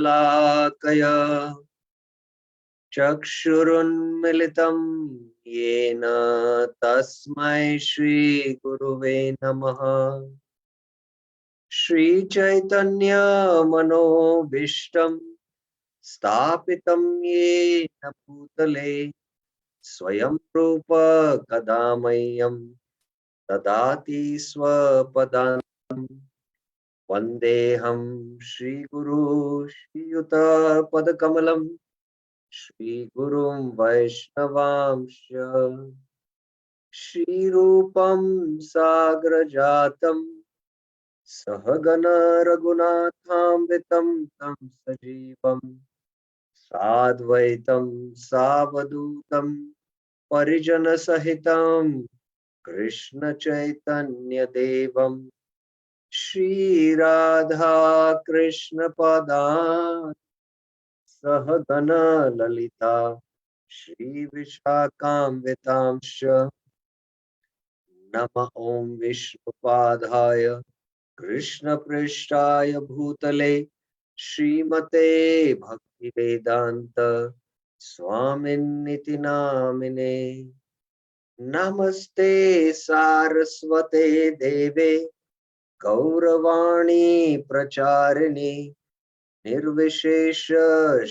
लाकया चक्षुरुन्मिलितं येन तस्मै श्री गुरुवे नमः। श्री चैतन्य मनोभीष्टं स्थापितं येन भूतले स्वयं रूप कदा मह्यं ददाति स्वपदान्तं। वन्देऽहं श्रीगुरु श्रीयुतपदकमलं श्रीगुरुं वैष्णवांश्च श्रीरूपं साग्रजातं सहगण रघुनाथान्वितं तं सजीवं साद्वैतं सावधूतं परिजनसहितं कृष्ण चैतन्यदेवं श्रीराधा कृष्ण पादान् सहगण ललिता श्री विशाखान्वितांश्च नमः ओं विष्णुपादाय कृष्णपृष्ठाय भूतले श्रीमते भक्तिवेदांत स्वामिन्निति नामिने। नमस्ते सारस्वते देवे गौरवाणी प्रचारिणे निर्विशेष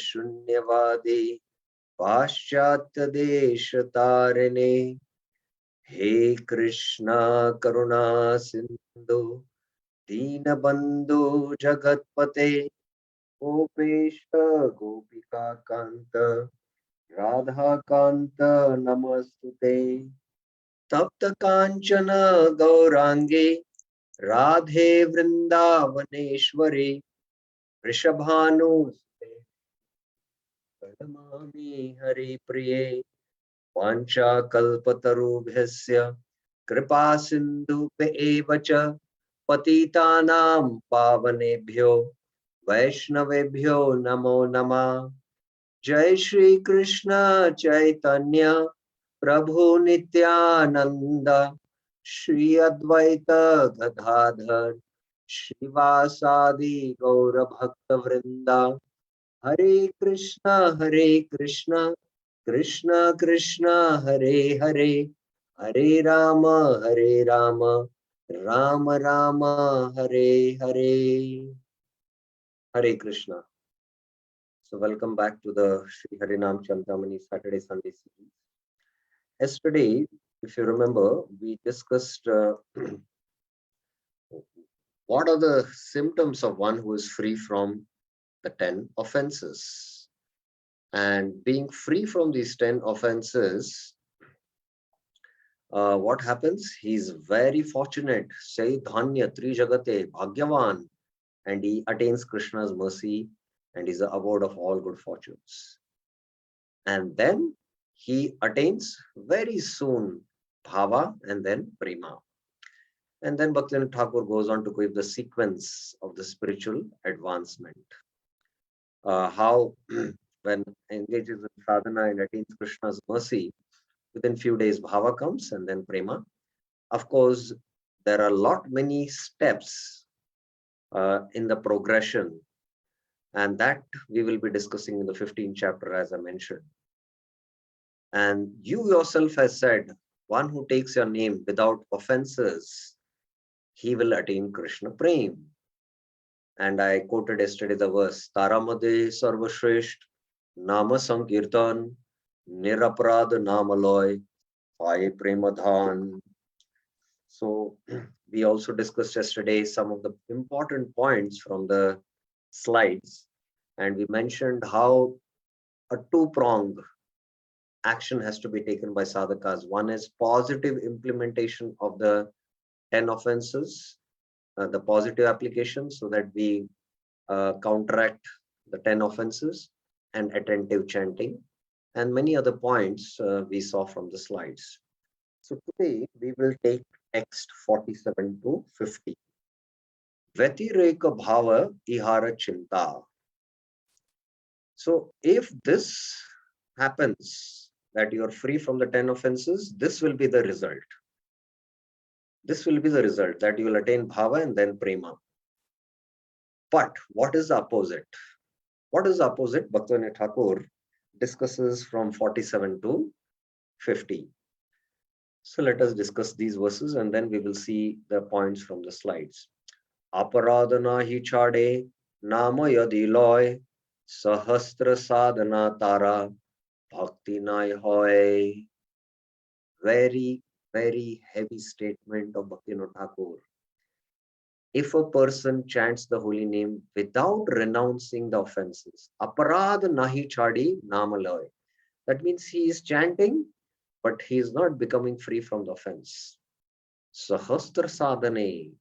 शून्यवादी पाश्चात्य देश तारिणे। हे कृष्णा करुणा सिंधु दीनबंधु जगतपते गोपेश गोपिका कांत राधा कांत नमस्तुते। तप्त कांचन गौरांगे राधे वृंदावनेश्वरी वृषभानुसुते प्रणमामि हरिप्रिये। वाञ्छाकल्पतरुभ्यस्य कृपा सिन्धुभ्य एव च पतितानां पावनेभ्यो वैष्णवेभ्यो नमो नमः। जय श्री कृष्ण चैतन्य प्रभु नित्यानंद श्री अद्वैत गदाधर श्रीवासादि गौर भक्त वृंदा। हरे Krishna Krishna Krishna Hare Hare Hare Ram Ram Ram Hare Hare. Hare Krishna. So welcome back to the Shri Harinam Chintamani Saturday Sunday series. Yesterday, if you remember, we discussed what are the symptoms of one who is free from the 10 offenses. And being free from these 10 offenses, what happens? He's very fortunate. Say Dhanya Tri Jagate Bhagyavan, and he attains Krishna's mercy and is the abode of all good fortunes. And then he attains very soon Bhava and then Prema. And then Bhaktivinoda Thakur goes on to give the sequence of the spiritual advancement. How when engages in sadhana and attains Krishna's mercy, within few days Bhava comes and then Prema. Of course, there are many steps in the progression, and that we will be discussing in the 15th chapter, as I mentioned. And you yourself has said, one who takes your name without offenses, he will attain Krishna Prem. And I quoted yesterday the verse, Taramade Sarvashresht Nama Sankirtan Niraprad Namaloy Pai Premadhan. So we also discussed yesterday some of the important points from the slides, and we mentioned how a two-pronged action has to be taken by sadhakas. One is positive implementation of the 10 offenses, the positive application, so that we counteract the 10 offenses, and attentive chanting, and many other points we saw from the slides. So today we will take text 47 to 50. Vyatireka bhava ihara chinta. So if this happens, that you are free from the 10 offenses, this will be the result. This will be the result, that you will attain bhava and then prema. But what is the opposite? What is the opposite? Bhaktivinoda Thakur discusses from 47 to 50. So let us discuss these verses and then we will see the points from the slides. Aparadana hi chade, nama yadi loy, sahastra sadhana tara, bhakti nai hoy. Very, very heavy statement of Bhaktivinoda Thakur. If a person chants the holy name without renouncing the offenses, aparad nahi chadi namaloy. That means he is chanting, but he is not becoming free from the offense. Sahastra sadhane,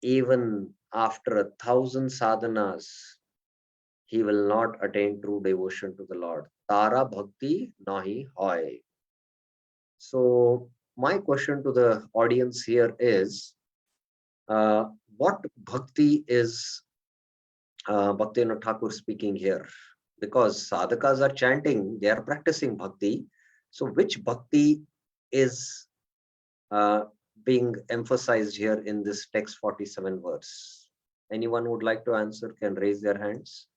even after 1,000 sadhanas, he will not attain true devotion to the Lord. Tara bhakti nahi hoy. So my question to the audience here is, what bhakti is Bhaktivinoda Thakur speaking here? Because sadhakas are chanting, they are practicing bhakti. So which bhakti is uh, being emphasized here in this text 47 verse? Anyone would like to answer can raise their hands.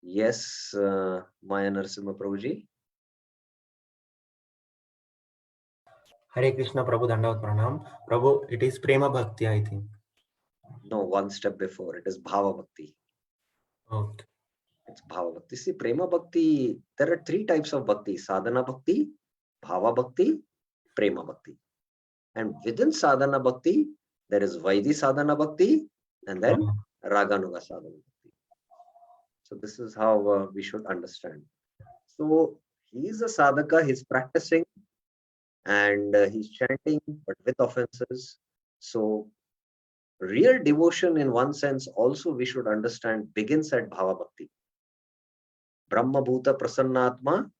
Yes, Maya Narasimha Prabhuji. Hare Krishna Prabhu Dandavat Pranam. Prabhu, it is Prema Bhakti, I think. No, one step before. It is Bhava Bhakti. Okay. It's Bhava Bhakti. See, Prema Bhakti, there are three types of Bhakti. Sadhana Bhakti, Bhava Bhakti, Prema Bhakti. And within Sadhana Bhakti, there is Vaidhi Sadhana Bhakti and then Raganuga Sadhana Bhakti. So this is how we should understand. So he is a sadhaka, he's practicing and he's chanting, but with offenses. So real devotion in one sense also we should understand begins at Bhava Bhakti. Brahma Bhuta Prasannatma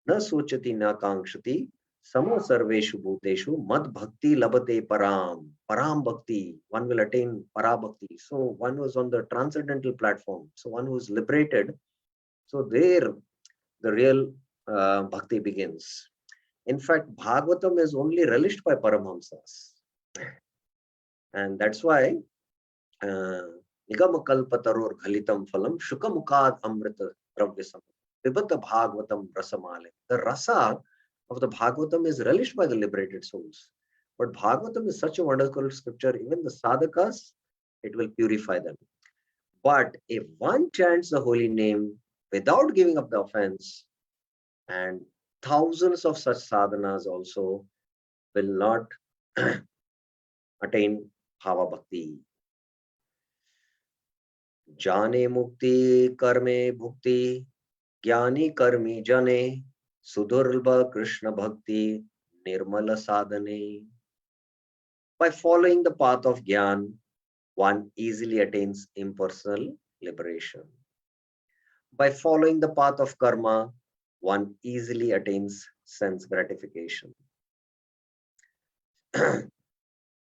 na sochati na kankshati samo sarveshu bhuteshu mad bhakti labate param bhakti. One will attain para bhakti. So one was on the transcendental platform. So one who is liberated. So there the real bhakti begins. In fact, Bhagavatam is only relished by Paramhamsas. And that's why Nigama kalpataror ghalitam phalam shukamukad amrita dravyasam vibhata bhagavatam rasamale. The rasa of the Bhagavatam is relished by the liberated souls. But Bhagavatam is such a wonderful scripture, even the sadhakas, it will purify them. But if one chants the holy name without giving up the offense, and thousands of such sadhanas also will not attain Bhava Bhakti. Jane mukti karme bhukti Jnani karmi jane Sudurlabha Krishna Bhakti Nirmala Sadhane. By following the path of Gyan, one easily attains impersonal liberation. By following the path of karma, one easily attains sense gratification.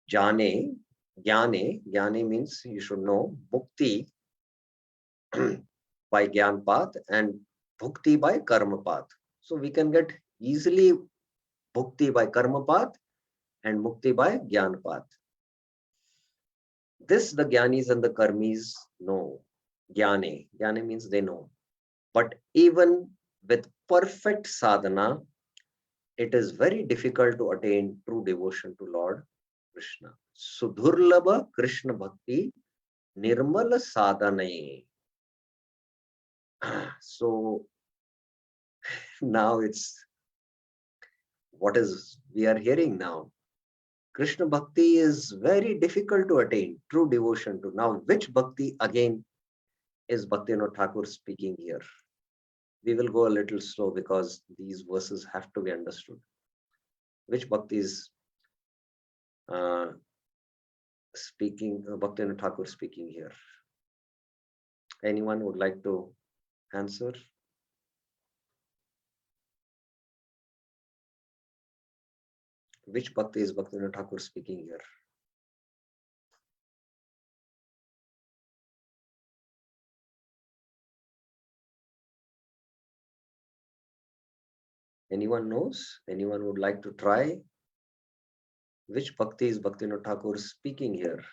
Jane, Jnane means you should know, Bhukti by Gyan path and Bhukti by karma path. So we can get easily Bhukti by karma path and Mukti by Gyan path. This the Gyanis and the Karmis know. Jnane means they know. But even with perfect sadhana, it is very difficult to attain true devotion to Lord Krishna. Sudurlabha Krishna Bhakti Nirmala Sadhane. So now it's what is we are hearing now. Krishna Bhakti is very difficult to attain, true devotion to. Now, which Bhakti again is Bhaktivinoda Thakur speaking here? We will go a little slow because these verses have to be understood. Which Bhakti is speaking, Bhaktivinoda Thakur speaking here? Anyone would like to answer? Which Bhakti is Bhaktivinoda Thakur speaking here? Anyone knows? Anyone would like to try? Which Bhakti is Bhaktivinoda Thakur speaking here?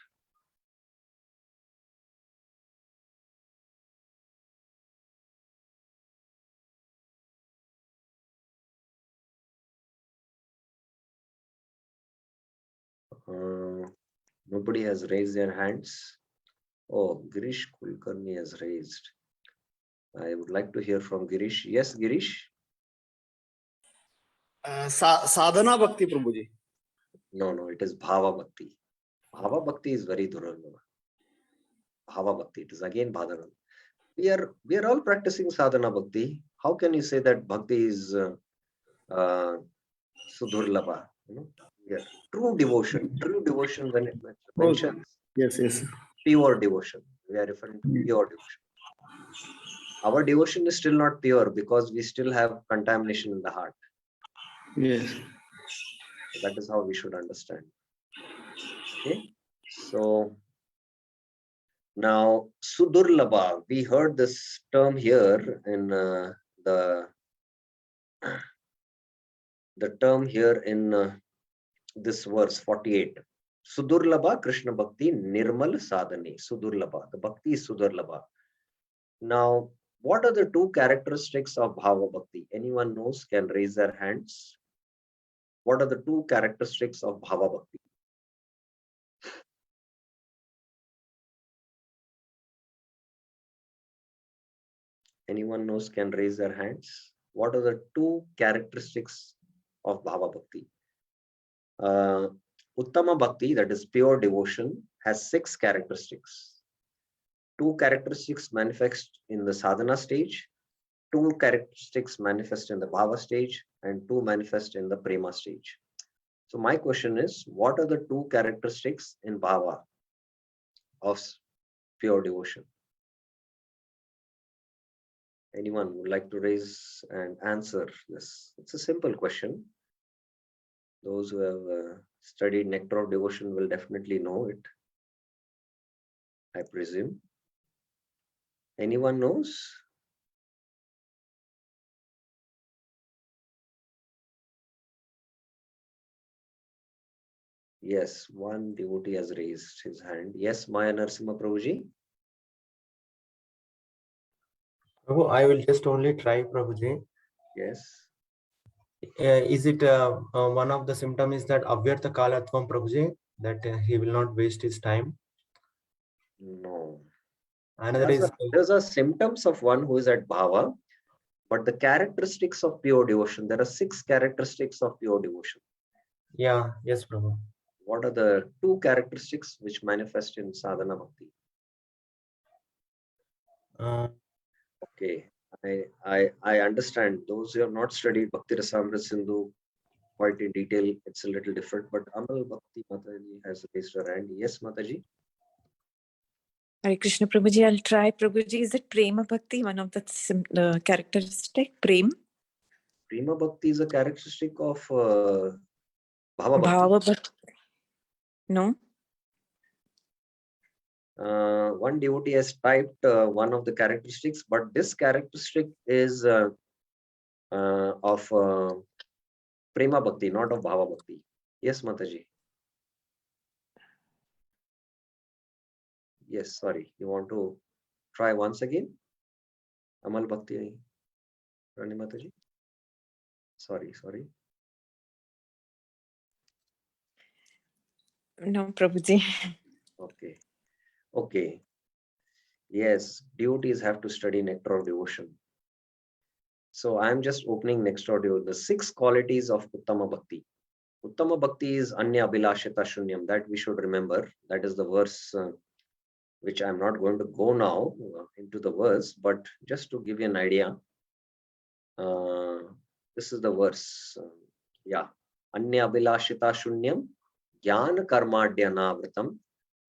Nobody has raised their hands. Oh, Girish Kulkarni has raised. I would like to hear from Girish. Yes, Girish? Sadhana Bhakti, Prabhuji. No, it is Bhava Bhakti. Bhava Bhakti is very durlabha. Bhava Bhakti, it is again Bhadaran. We are all practicing sadhana bhakti. How can you say that bhakti is sudurlabha? Yeah. True devotion when it Okay. mentions Yes. pure devotion, we are referring to pure devotion. Our devotion is still not pure because we still have contamination in the heart. Yes. So that is how we should understand. Okay, so now sudurlabha, we heard this term here in the term here in this verse 48. Sudurlabha Krishna Bhakti Nirmal Sadhane. Sudurlabha. The Bhakti is Sudurlabha. Now, what are the two characteristics of Bhava Bhakti? Anyone knows can raise their hands. What are the two characteristics of Bhava Bhakti? Anyone knows can raise their hands. What are the two characteristics of Bhava Bhakti? Uttama Bhakti, that is pure devotion, has 6 characteristics. 2 characteristics manifest in the sadhana stage, 2 characteristics manifest in the bhava stage, and 2 manifest in the prema stage. So my question is, what are the 2 characteristics in bhava of pure devotion? Anyone would like to raise and answer this? It's a simple question. Those who have studied Nectar of Devotion will definitely know it, I presume. Anyone knows? Yes, one devotee has raised his hand. Yes, Maya Narasimha Prabhuji. Prabhu, I will just only try, Prabhuji. Yes. Is it one of the symptoms is that avyartha kalatvam, Prabhuji, that he will not waste his time? No. Another is Those are symptoms of one who is at bhava, but the characteristics of pure devotion, there are 6 characteristics of pure devotion. yeah, yes, Prabhu. What are the 2 characteristics which manifest in sadhana bhakti? Okay, I understand. Those who have not studied Bhakti Rasamrita Sindhu quite in detail, it's a little different. But Amal Bhakti Mataji has raised her hand. Yes, Mataji. Hare Krishna Prabhuji, I'll try. Prabhuji, is it Prema Bhakti, one of the characteristic? Prem? Prema Bhakti is a characteristic of Bhava Bhakti. Bhava Bhakti. No? One devotee has typed one of the characteristics, but this characteristic is of Prema Bhakti, not of Bhava Bhakti. Yes, Mataji. Yes, sorry. You want to try once again? Amal Bhakti, Rani Mataji. Sorry. No, Prabhuji. Okay. Yes, devotees have to study Nectar of Devotion. So I am just opening Nectar of Devotion. The 6 qualities of Uttama Bhakti. Uttama Bhakti is Anya Abhilashita Shunyam. That we should remember. That is the verse which I'm not going to go now into the verse, but just to give you an idea. This is the verse. Anya Abhilashita Shunyam Jnana Karmadhyanavritam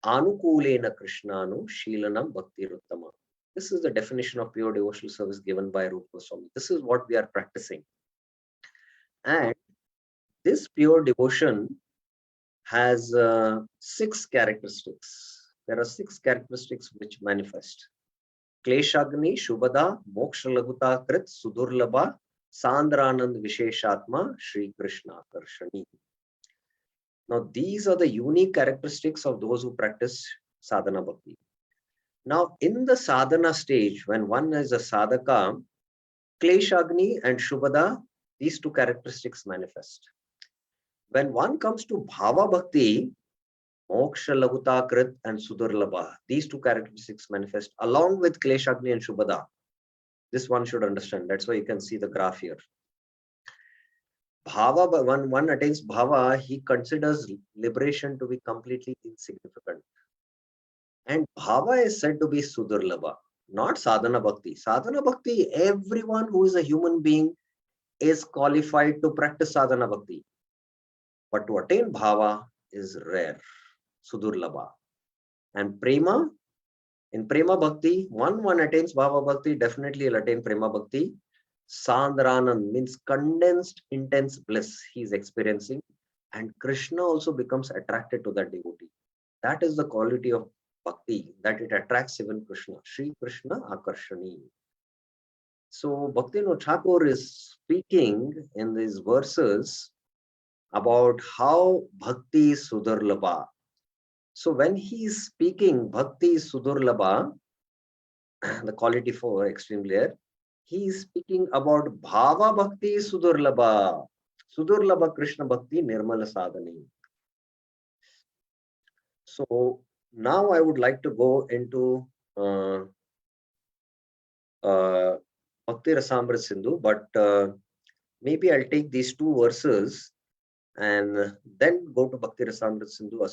Anukulena Krishnanu Shilanam Bhakti Ruttama. This is the definition of pure devotional service given by Rupa Goswami. This is what we are practicing. And this pure devotion has 6 characteristics. There are 6 characteristics which manifest. Kleshagni, Shubhada, Moksha Laguta Krit, Sudurlabha, Sandranand Visheshatma, Shri Krishna Karshani. Now, these are the unique characteristics of those who practice sadhana bhakti. Now, in the sadhana stage, when one is a sadhaka, Kleshagni and Shubhada, these 2 characteristics manifest. When one comes to Bhava Bhakti, Moksha Laguta Krit and Sudurlabha. These two characteristics manifest along with Kleshagni and Shubhada. This one should understand. That's why you can see the graph here. Bhava, when one attains Bhava, he considers liberation to be completely insignificant. And Bhava is said to be Sudurlabha, not Sadhana Bhakti. Sadhana Bhakti, everyone who is a human being is qualified to practice Sadhana Bhakti. But to attain Bhava is rare, Sudurlabha. And Prema, in Prema Bhakti, one attains Bhava Bhakti, definitely will attain Prema Bhakti. Sandranand means condensed, intense bliss he is experiencing. And Krishna also becomes attracted to that devotee. That is the quality of Bhakti, that it attracts even Krishna. Shri Krishna Akarshani. So Bhaktivinoda Thakur is speaking in these verses about how Bhakti is Sudurlabha. So when he is speaking Bhakti is Sudurlabha, the quality for extremely rare, he is speaking about Bhava Bhakti is Sudurlabha. Sudurlabha Krishna Bhakti Nirmala Sadhani. So now I would like to go into Bhakti Rasamrita Sindhu, but maybe I'll take these two verses and then go to Bhakti Rasamrita Sindhu,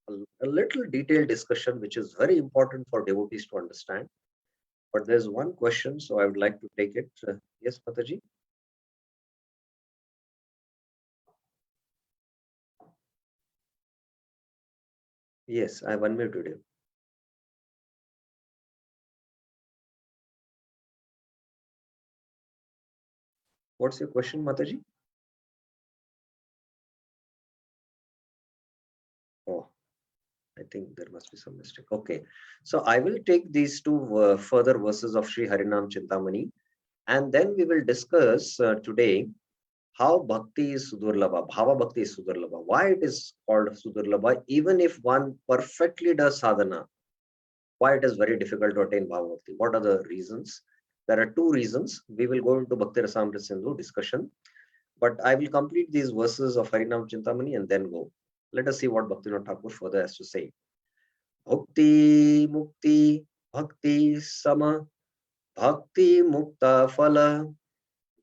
a little detailed discussion, which is very important for devotees to understand. But there's one question, so I would like to take it. Yes, Mataji? Yes, I have unmuted you. What's your question, Mataji? Oh, I think there must be some mistake. Okay, so I will take these two further verses of Shri Harinam Chintamani, and then we will discuss today how Bhakti is Sudurlabha, Bhava Bhakti is Sudurlabha, why it is called Sudurlabha, even if one perfectly does sadhana, why it is very difficult to attain Bhava Bhakti. What are the reasons? There are two reasons. We will go into Bhakti Rasamrita Sindhu discussion, but I will complete these verses of Harinam Chintamani and then go. Let us see what Bhaktivinoda Thakur further has to say. Bhakti Mukti Bhakti Sama Bhakti Mukta Phala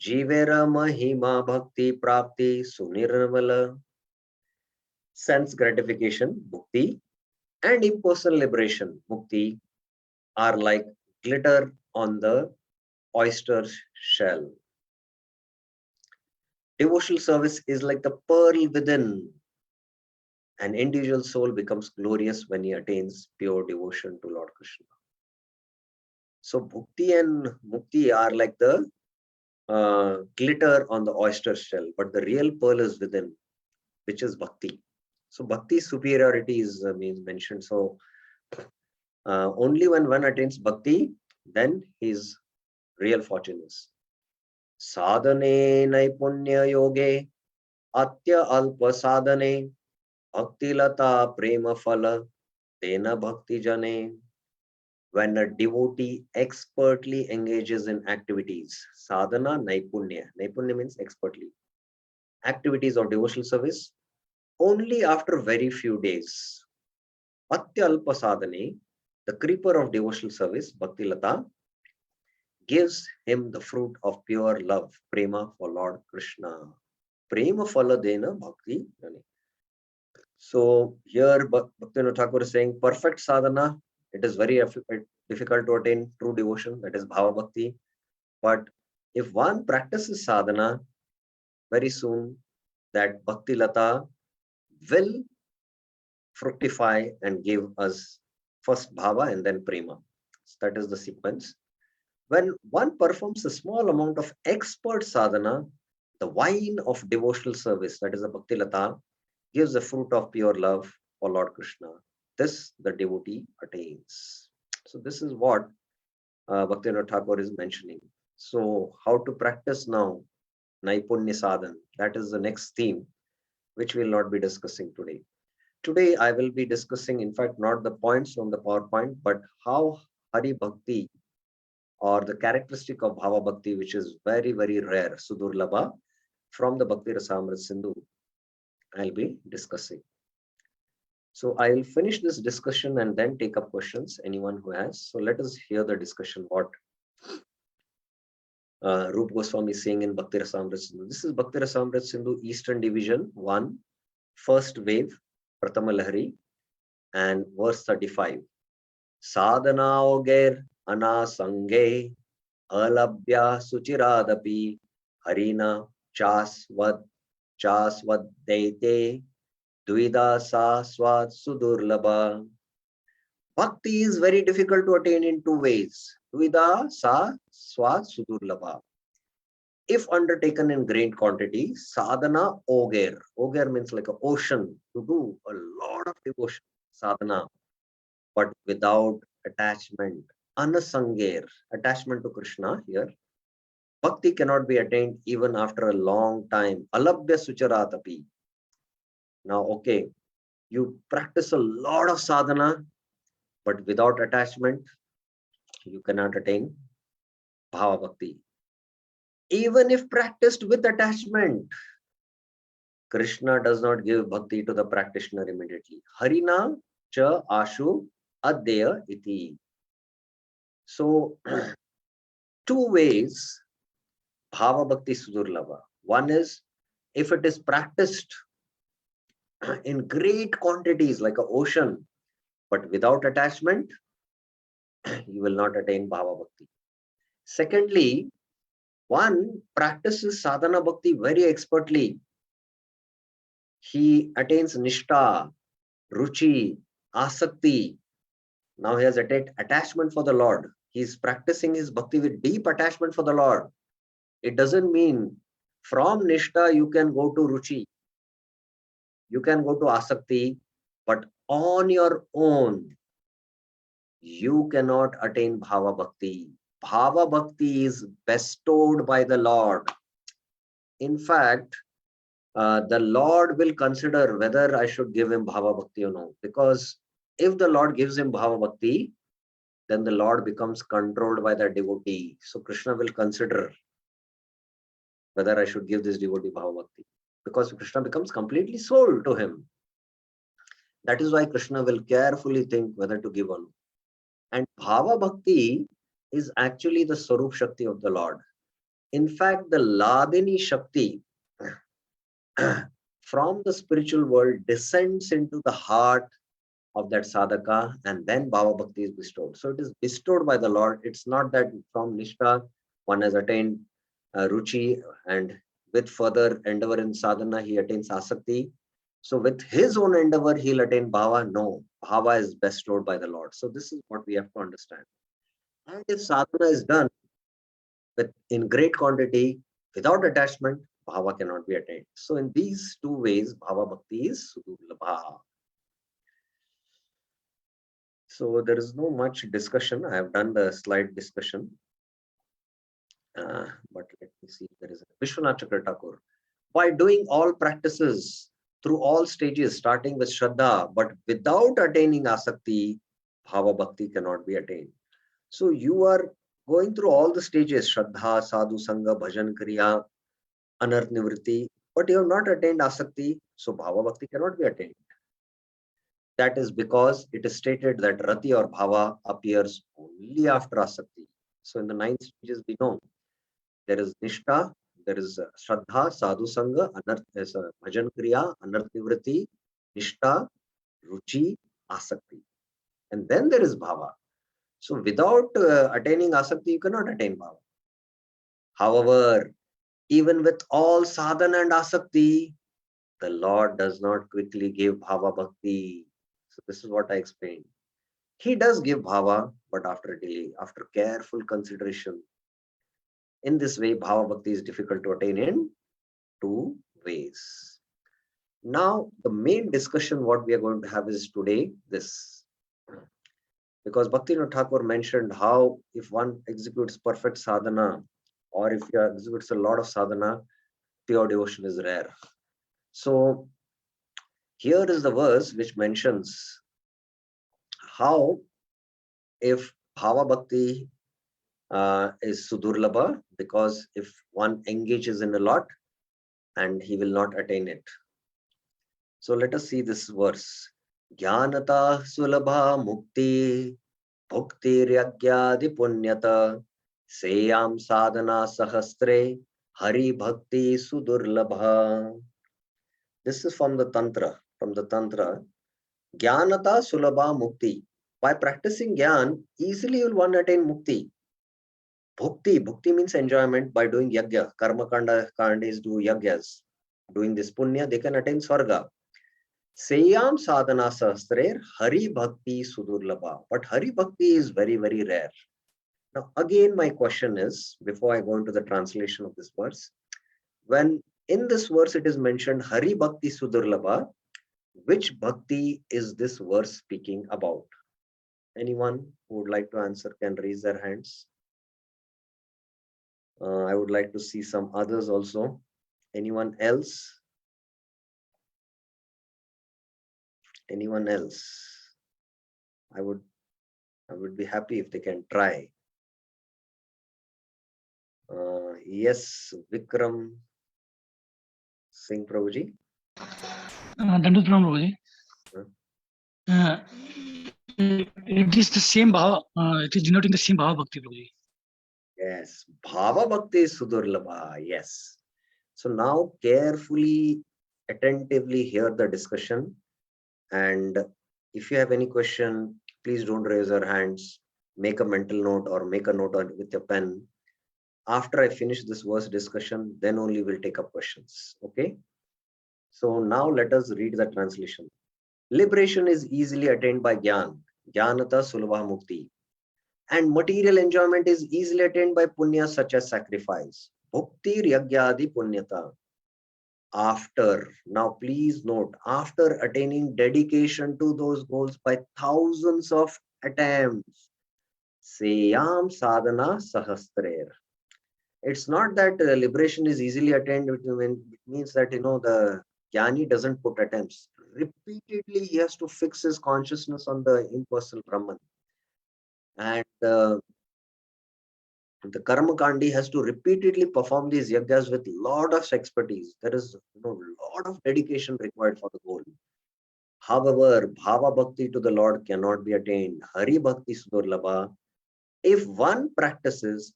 Jivera Mahima Bhakti Prapti Sunirvala. Sense gratification, Bhakti, and impersonal liberation, Mukti, are like glitter on the oyster shell. Devotional service is like the pearl within. An individual soul becomes glorious when he attains pure devotion to Lord Krishna. So Bhakti and Mukti are like the glitter on the oyster shell, but the real pearl is within, which is Bhakti. So Bhakti superiority is mentioned. So only when one attains Bhakti, then his real fortune is. Sadhane naipunya yoge atya alpa sadhane bhakti lata prema phala tena bhakti jane. When a devotee expertly engages in activities, sadhana naipunya. Naipunya means expertly. Activities of devotional service, only after very few days. Atya alpa sadhane, the creeper of devotional service, bhakti lata, gives him the fruit of pure love, prema for Lord Krishna. Prema phala dena bhakti jane. So here Bhaktivinoda Thakur is saying perfect sadhana, it is very difficult to attain true devotion, that is Bhava Bhakti. But if one practices sadhana, very soon that Bhakti Lata will fructify and give us first Bhava and then Prema. So that is the sequence. When one performs a small amount of expert sadhana, the wine of devotional service, that is the Bhakti Lata, gives the fruit of pure love for Lord Krishna. This the devotee attains. So this is what Bhaktivinoda Thakur is mentioning. So how to practice now? Naipunya sadhan. That is the next theme, which we will not be discussing today. Today I will be discussing, in fact, not the points from the PowerPoint, but how Hari Bhakti or the characteristic of Bhava Bhakti, which is very, very rare, Sudurlabha, from the Bhakti Rasamrita Sindhu, I'll be discussing. So I'll finish this discussion and then take up questions, anyone who has. So let us hear the discussion, what Rup Goswami is saying in Bhakti Rasamrita Sindhu. This is Bhakti Rasamrita Sindhu Eastern Division 1, first wave, Pratama Lahari, and verse 35. Sadhana oger anasange alabhya suchiradapi harina chasvad deite dvida sa swad sudurlabha. Bhakti is very difficult to attain in two ways. Dvida sa swad sudurlabha. If undertaken in great quantity, sadhana oger. Oger means like an ocean, to do a lot of devotion, sadhana, but without attachment. Anasanger, attachment to Krishna here. Bhakti cannot be attained even after a long time. Alabhya sucharatapi. Now, okay, you practice a lot of sadhana, but without attachment, you cannot attain Bhava Bhakti. Even if practiced with attachment, Krishna does not give bhakti to the practitioner immediately. Harina cha ashu adya iti. So, two ways Bhava Bhakti Sudurlabha. One is if it is practiced in great quantities like an ocean, but without attachment, you will not attain Bhava Bhakti. Secondly, one practices sadhana bhakti very expertly. He attains nishta, ruchi, asakti. Now he has attained attachment for the Lord. He is practicing his bhakti with deep attachment for the Lord. It doesn't mean from nishta you can go to ruchi, you can go to asakti, but on your own, you cannot attain Bhava Bhakti. Bhava Bhakti is bestowed by the Lord. In fact, the Lord will consider whether I should give him Bhava Bhakti or no. Because if the Lord gives him Bhava Bhakti, then the Lord becomes controlled by the devotee. So Krishna will consider whether I should give this devotee Bhava Bhakti. Because Krishna becomes completely sold to him. That is why Krishna will carefully think whether to give or not. And Bhava Bhakti is actually the Swarup Shakti of the Lord. In fact, the Ladini Shakti from the spiritual world descends into the heart of that sadhaka, and then Bhava Bhakti is bestowed. So it is bestowed by the Lord. It's not that from Nishtha one has attained Ruchi, and with further endeavor in sadhana he attains Asakti. So with his own endeavor he'll attain Bhava. No, Bhava is bestowed by the Lord. So this is what we have to understand. And if sadhana is done in great quantity without attachment, Bhava cannot be attained. So in these two ways, Bhava Bhakti is Sudurlabha. So there is no much discussion. I have done the slide discussion. But let me see, there is a Vishwanath Chakra Thakur. By doing all practices through all stages, starting with Shraddha, but without attaining Asakti, Bhava Bhakti cannot be attained. So you are going through all the stages, Shraddha, Sadhu Sangha, Bhajan Kriya, Anarth Nivritti, but you have not attained Asakti, so Bhava Bhakti cannot be attained. That is because it is stated that Rati or Bhava appears only after Asakti. So in the 9 stages we know there is Nishtha, there is Shraddha, Sadhu Sangha, Bhajan Kriya, Anarth Nivritti, Nishtha, Ruchi, Asakti. And then there is Bhava. So without attaining Asakti, you cannot attain Bhava. However, even with all sadhana and Asakti, the Lord does not quickly give Bhava Bhakti. So this is what I explained. He does give Bhava, but after delay, after careful consideration. In this way, Bhava Bhakti is difficult to attain in 2 ways. Now, the main discussion what we are going to have is today this. Because Bhaktivinoda Thakur mentioned how if one executes perfect sadhana, or if he executes a lot of sadhana, pure devotion is rare. So, here is the verse which mentions how if Bhava Bhakti is Sudurlabha, because if one engages in a lot and he will not attain it. So let us see this verse. Jnanata sulabha mukti bhukti ryagyadi punyata seyam sadhana sahastre hari bhakti sudurlabha. This is from the Tantra. Jnanata sulabha mukti. By practicing Jnana, easily you will one attain mukti. Bhukti means enjoyment by doing yagya. Karma kandis do yagyas. Doing this punya, they can attain swarga. Seyam sadhana sahastre hari bhakti sudurlabha. But hari bhakti is very, very rare. Now, again, my question is, before I go into the translation of this verse, when in this verse it is mentioned hari bhakti sudurlabha, which bhakti is this verse speaking about? Anyone who would like to answer can raise their hands. I would like to see some others also. Anyone else? Anyone else? I would be happy if they can try. Yes, Vikram Singh Prabhuji. Dandut Prabhuji. It is the same Bhava, it is denoting the same Bhava Bhakti, Prabhuji. Yes, Bhava Bhakti Sudurlabha. Yes. So now carefully, attentively hear the discussion. And if you have any question, please don't raise your hands. Make a mental note or make a note with your pen. After I finish this verse discussion, then only we'll take up questions. Okay? So now let us read the translation. Liberation is easily attained by Jnana, Jnanata Sulabha Mukti. And material enjoyment is easily attained by punya such as sacrifice. Bhukti Ryagyadi Punyata. After, now please note, after attaining dedication to those goals by thousands of attempts, Seyam Sadhana Sahastrer. It's not that liberation is easily attained, it means that, the Jnani doesn't put attempts. Repeatedly, he has to fix his consciousness on the impersonal Brahman. And the Karma Kandi has to repeatedly perform these yagyas with lot of expertise. There is lot of dedication required for the goal. However, Bhava Bhakti to the Lord cannot be attained. Hari Bhakti Sudurlabha. If one practices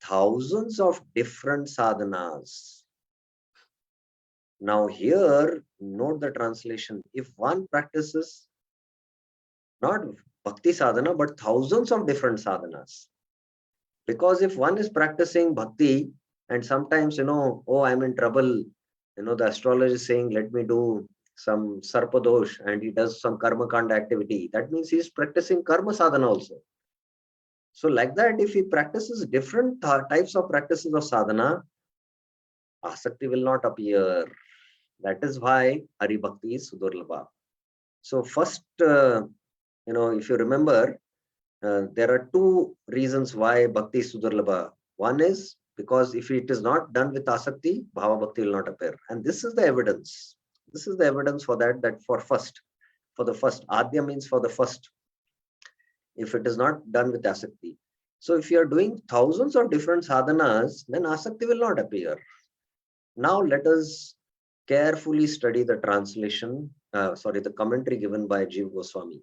thousands of different sadhanas. Now here, note the translation. If one practices not Bhakti sadhana, but thousands of different sadhanas. Because if one is practicing Bhakti and sometimes, oh, I'm in trouble, the astrologer is saying, let me do some sarpadosh, and he does some karma kanda activity. That means he's practicing karma sadhana also. So like that, if he practices different types of practices of sadhana, asakti will not appear. That is why Hari Bhakti is Sudurlabha. So first, if you remember, there are two reasons why Bhakti is Sudurlabha. One is because if it is not done with Asakti, Bhava Bhakti will not appear. And this is the evidence. This is the evidence for that for the first. Adya means for the first. If it is not done with Asakti. So if you are doing thousands of different sadhanas, then Asakti will not appear. Now let us carefully study the translation, the commentary given by Jiva Goswami.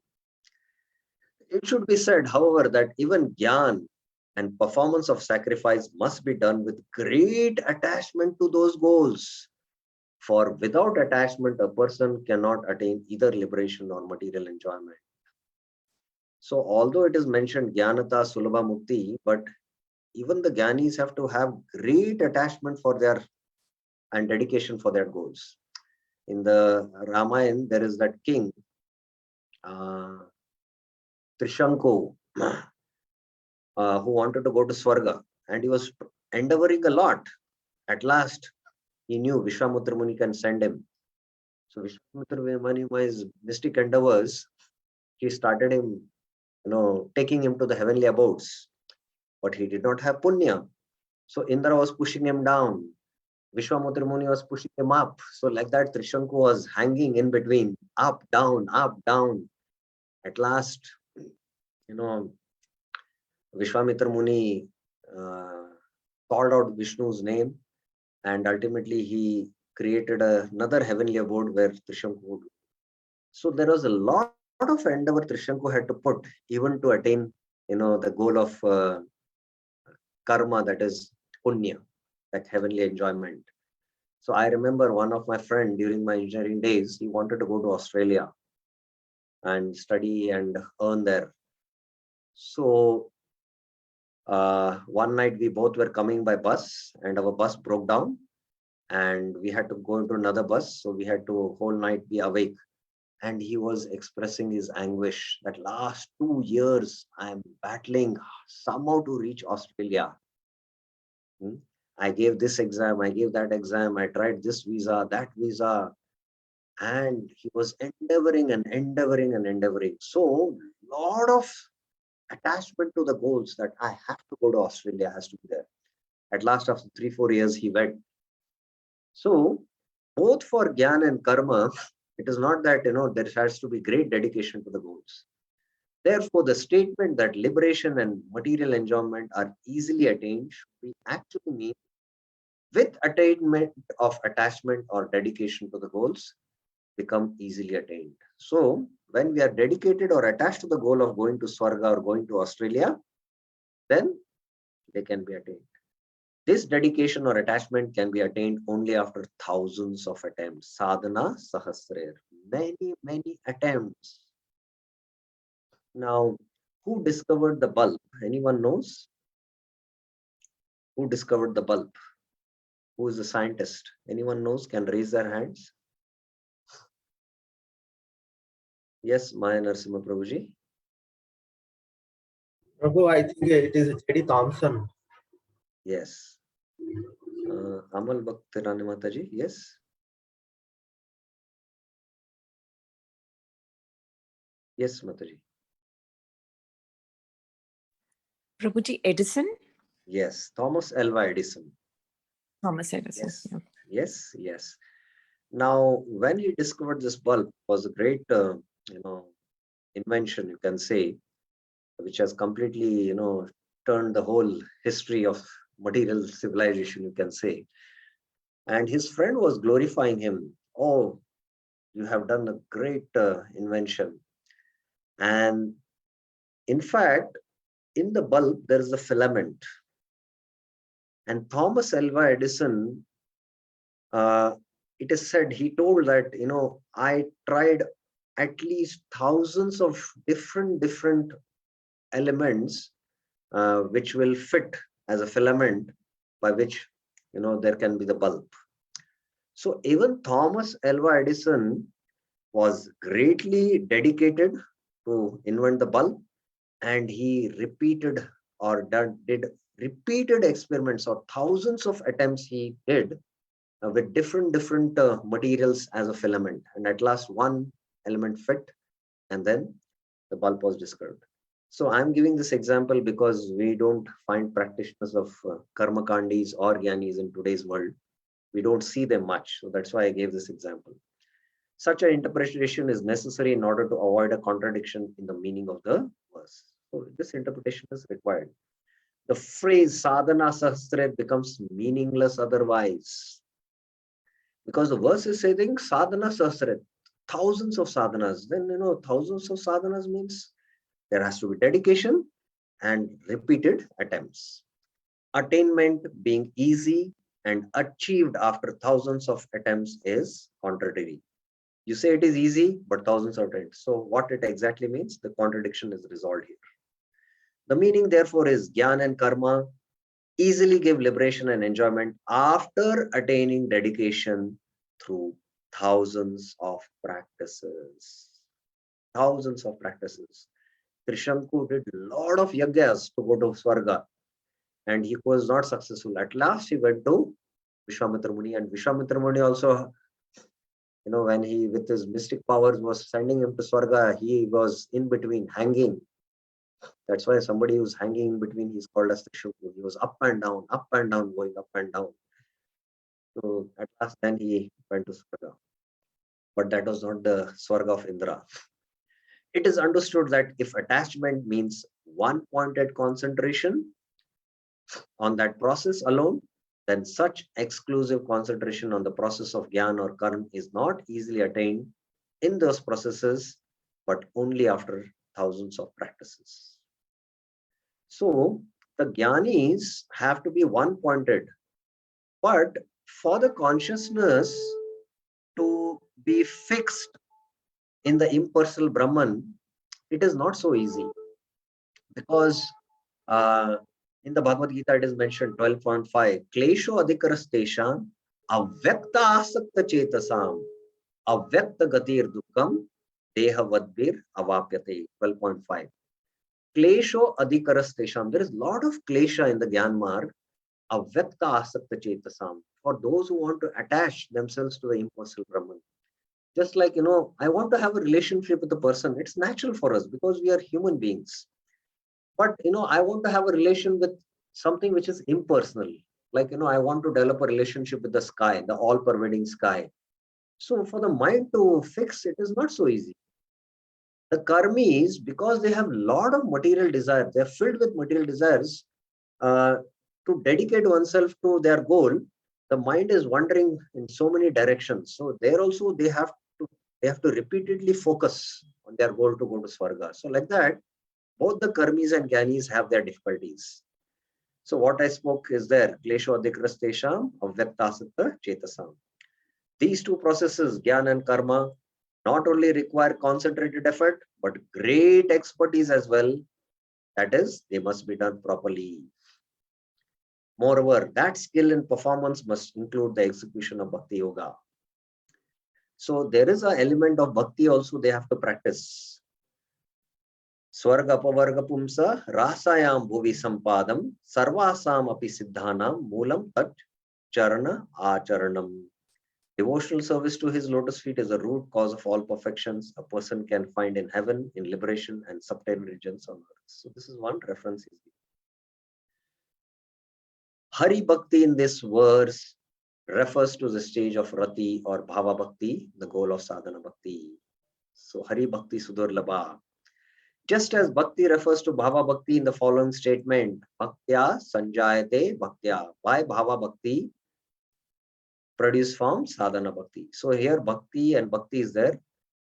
It should be said, however, that even Gyan and performance of sacrifice must be done with great attachment to those goals. For without attachment, a person cannot attain either liberation or material enjoyment. So although it is mentioned Jnanata Sulabha Mukti, but even the Jnanis have to have great attachment for their and dedication for their goals. In the Ramayana, there is that king, Trishanku, who wanted to go to Swarga, and he was endeavoring a lot. At last, he knew Vishwamutra Muni can send him. So Vishwamutra Muni, by his mystic endeavors, he started him, taking him to the heavenly abodes. But he did not have punya. So Indra was pushing him down. Vishwamutra Muni was pushing him up. So like that, Trishanku was hanging in between, up, down, up, down. At last, Vishwamitra Muni called out Vishnu's name, and ultimately he created another heavenly abode where Trishanku would So there was a lot of endeavor Trishanku had to put even to attain, the goal of karma, that is punya, that heavenly enjoyment. So I remember one of my friend during my engineering days, he wanted to go to Australia and study and earn there. So one night we both were coming by bus and our bus broke down and we had to go into another bus. So we had to whole night be awake. And he was expressing his anguish that last 2 years I'm battling somehow to reach Australia. I gave this exam, I gave that exam, I tried this visa, that visa. And he was endeavoring and endeavoring and endeavoring. So lot of attachment to the goals that I have to go to Australia has to be there. At last, after 3-4 years, he went. So both for Gyan and Karma, it is not that, there has to be great dedication to the goals. Therefore, the statement that liberation and material enjoyment are easily attained should be actually mean with attainment of attachment or dedication to the goals become easily attained. So when we are dedicated or attached to the goal of going to Swarga or going to Australia, then they can be attained. This dedication or attachment can be attained only after thousands of attempts. Sadhana sahasrar. Many attempts. Now, who discovered the bulb? Anyone knows? Who discovered the bulb? Who is the scientist? Anyone knows? Can raise their hands? Yes, Maya Narasimha Prabhuji. Prabhu, I think it is J.D. Thompson. Yes. Amal Bhakti Rani Mataji. Yes. Yes, Mataji. Prabhuji, Edison? Yes, Thomas Alva Edison. Thomas Edison. Yes. Yeah. Yes, yes. Now, when he discovered this bulb, was a great, invention, you can say, which has completely, turned the whole history of material civilization, you can say. And his friend was glorifying him. Oh, you have done a great invention. And in fact, in the bulb, there is a filament. And Thomas Alva Edison, it is said, he told that, I tried at least thousands of different elements which will fit as a filament by which, there can be the bulb. So even Thomas Alva Edison was greatly dedicated to invent the bulb, and he repeated or did repeated experiments or thousands of attempts he did with different materials as a filament, and at last one element fit, and then the bulb was discovered. So I'm giving this example because we don't find practitioners of karma kandis or gyanis in today's world. We don't see them much, so that's why I gave this example. Such an interpretation is necessary in order to avoid a contradiction in the meaning of the verse. So this interpretation is required. The phrase sadhana sahasra becomes meaningless otherwise, because the verse is saying sadhana sahasra, thousands of sadhanas. Then thousands of sadhanas means there has to be dedication and repeated attempts. Attainment being easy and achieved after thousands of attempts is contradictory. You say it is easy, but thousands of attempts. So what it exactly means, the contradiction is resolved here. The meaning, therefore, is Gyan and Karma easily give liberation and enjoyment after attaining dedication through thousands of practices. Thousands of practices. Trishanku did a lot of yagyas to go to Swarga, and he was not successful. At last, he went to Vishwamitra Muni, and Vishwamitra Muni also, when he, with his mystic powers, was sending him to Swarga, he was in between, hanging. That's why somebody who's hanging in between, he's called as Trishanku. He was up and down, going up and down. So at last, then he went to Swarga. But that was not the Swarga of Indra. It is understood that if attachment means one-pointed concentration on that process alone, then such exclusive concentration on the process of Gyan or Karma is not easily attained in those processes, but only after thousands of practices. So the jnanis have to be one-pointed, but for the consciousness to be fixed in the impersonal Brahman, it is not so easy, because in the Bhagavad Gita it is mentioned 12.5, Klesho adhikarastesham avyakta asakta chetasam avyakta gatir dukkam deha vadbir avapyate. 12.5. Klesho adhikarastesham. There is a lot of klesha in the Gyan Marg. Avyakta asakta chetasam. For those who want to attach themselves to the impersonal Brahman. Just like, I want to have a relationship with a person. It's natural for us because we are human beings. But, I want to have a relation with something which is impersonal. Like, I want to develop a relationship with the sky, the all-pervading sky. So for the mind to fix, it is not so easy. The karmis, because they have a lot of material desire, they're filled with material desires, to dedicate oneself to their goal, the mind is wandering in so many directions. So there also they have to repeatedly focus on their goal to go to Swarga. So like that, both the karmis and jnanis have their difficulties. So what I spoke is there, klesho adhikrastesham avyaktasakta chetasam. These two processes, jnana and karma, not only require concentrated effort, but great expertise as well. That is, they must be done properly. Moreover, that skill and performance must include the execution of Bhakti Yoga. So there is an element of Bhakti also they have to practice. Swarga pavarga pumsa rasayam bhuvi sampadam sarvasam api siddhanam moolam tat charana acharanam. Devotional service to his lotus feet is the root cause of all perfections a person can find in heaven, in liberation, and subterranean regions on earth. So this is one reference. Hari Bhakti in this verse refers to the stage of Rati or Bhava Bhakti, the goal of Sadhana Bhakti. So Hari Bhakti Sudurlabha. Just as Bhakti refers to Bhava Bhakti in the following statement, Bhaktya Sanjayate Bhaktya. Why Bhava Bhakti? Produce from Sadhana Bhakti. So here Bhakti and Bhakti is there.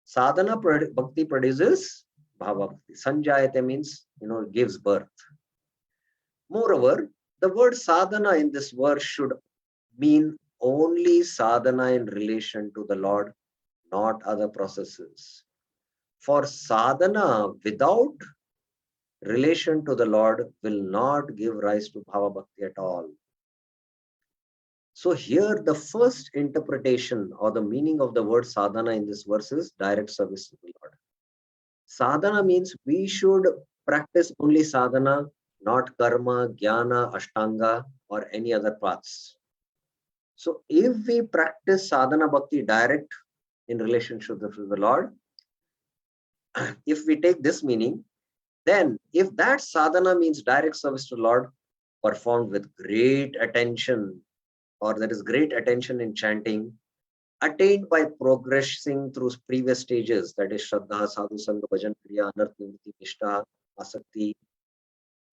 Sadhana Bhakti produces Bhava Bhakti. Sanjayate means, gives birth. Moreover, the word sadhana in this verse should mean only sadhana in relation to the Lord, not other processes. For sadhana without relation to the Lord will not give rise to Bhava Bhakti at all. So here the first interpretation or the meaning of the word sadhana in this verse is direct service to the Lord. Sadhana means we should practice only sadhana, not karma, jnana, ashtanga, or any other paths. So if we practice sadhana bhakti direct in relationship to the Lord, if we take this meaning, then if that sadhana means direct service to the Lord, performed with great attention, or there is great attention in chanting, attained by progressing through previous stages, that is Shraddha, Sadhu Sangha, Bhajan, Kriya, Anarth, Nivritti, Nishtha, Asakti,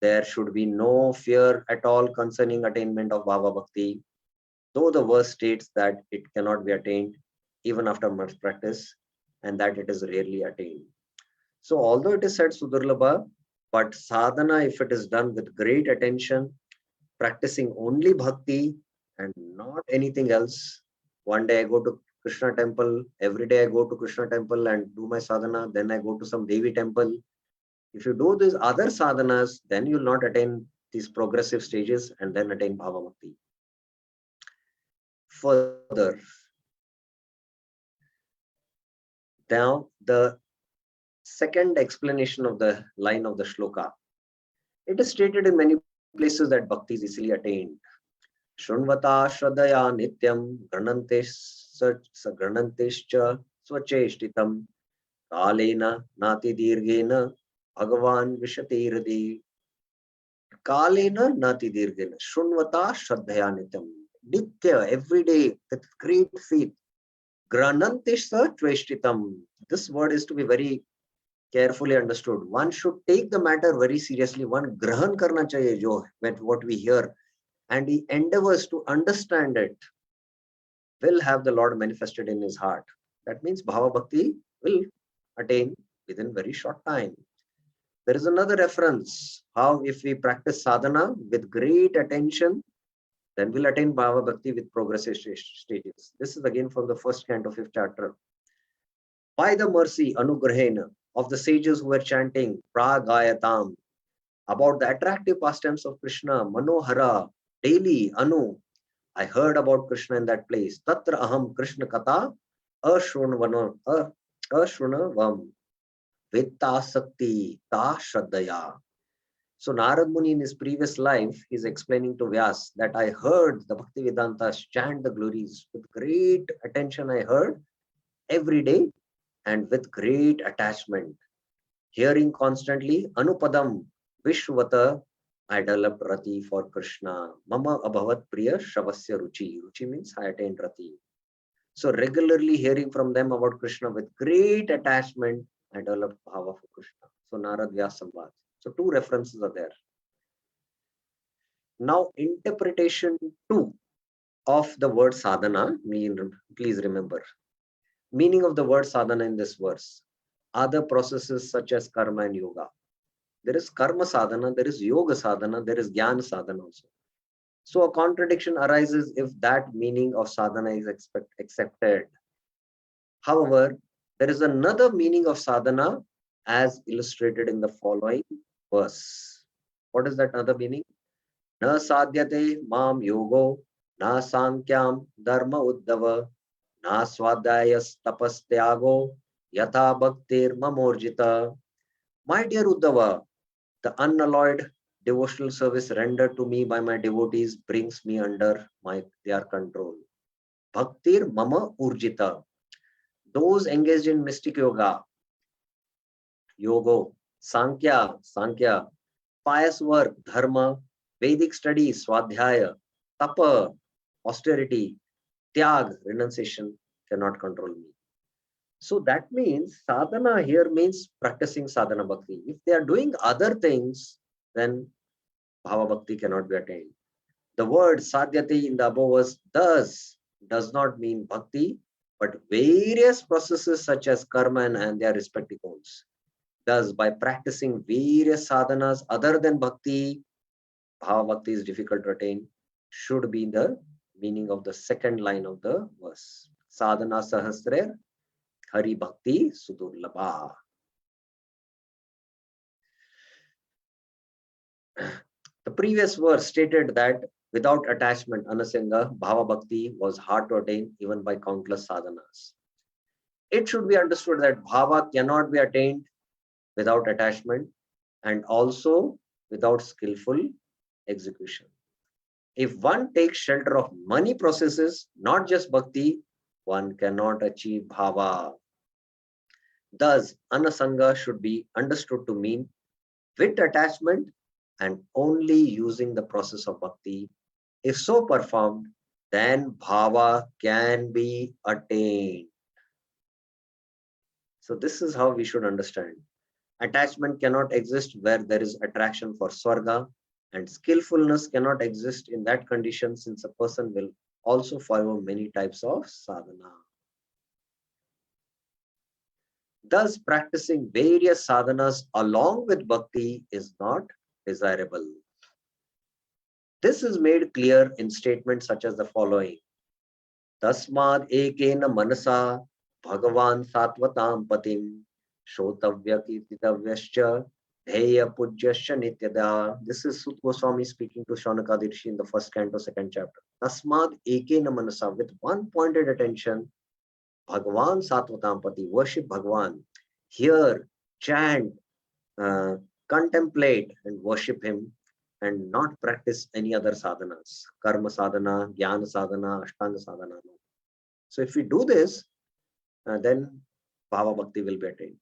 there should be no fear at all concerning attainment of Bhava Bhakti, though the verse states that it cannot be attained even after much practice and that it is rarely attained. So although it is said Sudurlabha, but sadhana, if it is done with great attention, practicing only bhakti and not anything else, one day I go to Krishna temple, every day I go to Krishna temple and do my sadhana, then I go to some Devi temple. If you do these other sadhanas, then you will not attain these progressive stages and then attain Bhava Bhakti. Further, now the second explanation of the line of the shloka. It is stated in many places that bhakti is easily attained. Shrunvata shradaya nityam granantescha swacheshtitam kalena nati dirgena bhagavan vishati hradi. Kalena nati dirgena shrunvata shradaya nityam. Nitya, every day, with great faith. Granantescha swacheshtitam. This word is to be very carefully understood. One should take the matter very seriously. One grahan karna chahiye jo, what we hear, and he endeavors to understand it, will have the Lord manifested in his heart. That means Bhava Bhakti will attain within very short time. There is another reference, how if we practice sadhana with great attention, then we'll attain Bhava Bhakti with progressive stages. This is again from the first canto, 5th chapter. By the mercy, Anugrahena, of the sages who were chanting Pragayatam, about the attractive pastimes of Krishna, Manohara, daily, Anu, I heard about Krishna in that place. Tatra aham Krishna kata ashrunavam vittasakti ta shraddaya. So Narad Muni in his previous life, he's explaining to Vyas that I heard the Bhaktivedantas chant the glories with great attention. I heard every day and with great attachment. Hearing constantly, Anupadam Vishwata, I developed Rati for Krishna. Mama Abhavat-priya Shavasya Ruchi. Ruchi means I attained Rati. So regularly hearing from them about Krishna with great attachment, I developed Bhava for Krishna. So Narad Vyas Samvad. So two references are there. Now interpretation 2 of the word sadhana, please remember. Meaning of the word sadhana in this verse. Other processes such as karma and yoga. There is karma sadhana, there is yoga sadhana, there is jnana sadhana also. So a contradiction arises if that meaning of sadhana is accepted. However, there is another meaning of sadhana as illustrated in the following verse. What is that other meaning? Na sadhyate mam yogo, na sankyam dharma uddhava, na swadhyayas tapastyago, yatha bhaktir mamorjita. My dear Uddhava, the unalloyed devotional service rendered to me by my devotees brings me under their control. Bhaktir mama urjita. Those engaged in mystic yoga, yoga, sankhya, pious work, dharma, Vedic studies, swadhyaya, tapa, austerity, tyag, renunciation, cannot control me. So that means sadhana here means practicing sadhana bhakti. If they are doing other things, then bhava bhakti cannot be attained. The word sadhyati in the above verse does not mean bhakti, but various processes such as karma and their respective goals. Thus, by practicing various sadhanas other than bhakti, bhava bhakti is difficult to attain, should be the meaning of the second line of the verse. Sadhana sahasrer Hari Bhakti Sudurlabha. The previous verse stated that without attachment, Anasanga, Bhava Bhakti was hard to attain even by countless sadhanas. It should be understood that Bhava cannot be attained without attachment and also without skillful execution. If one takes shelter of many processes, not just Bhakti, one cannot achieve Bhava. Thus, Anasanga should be understood to mean with attachment and only using the process of bhakti. If so performed, then bhava can be attained. So this is how we should understand. Attachment cannot exist where there is attraction for swarga, and skillfulness cannot exist in that condition since a person will also follow many types of sadhana. Thus, practicing various sadhanas along with bhakti is not desirable. This is made clear in statements such as the following. Tasmad ekena manasa bhagavan satvatam patim shotavya kirtitavyascha dheya pujyascha nityada. This is Sut Goswami speaking to Shaunakadi Rishi in the first canto, 2nd chapter. Tasmad ekena manasa, with one pointed attention, Bhagavan Satvatampati, worship Bhagavan. Hear, chant, contemplate and worship him and not practice any other sadhanas. Karma sadhana, jnana sadhana, ashtanga sadhana. So if we do this, then bhava bhakti will be attained.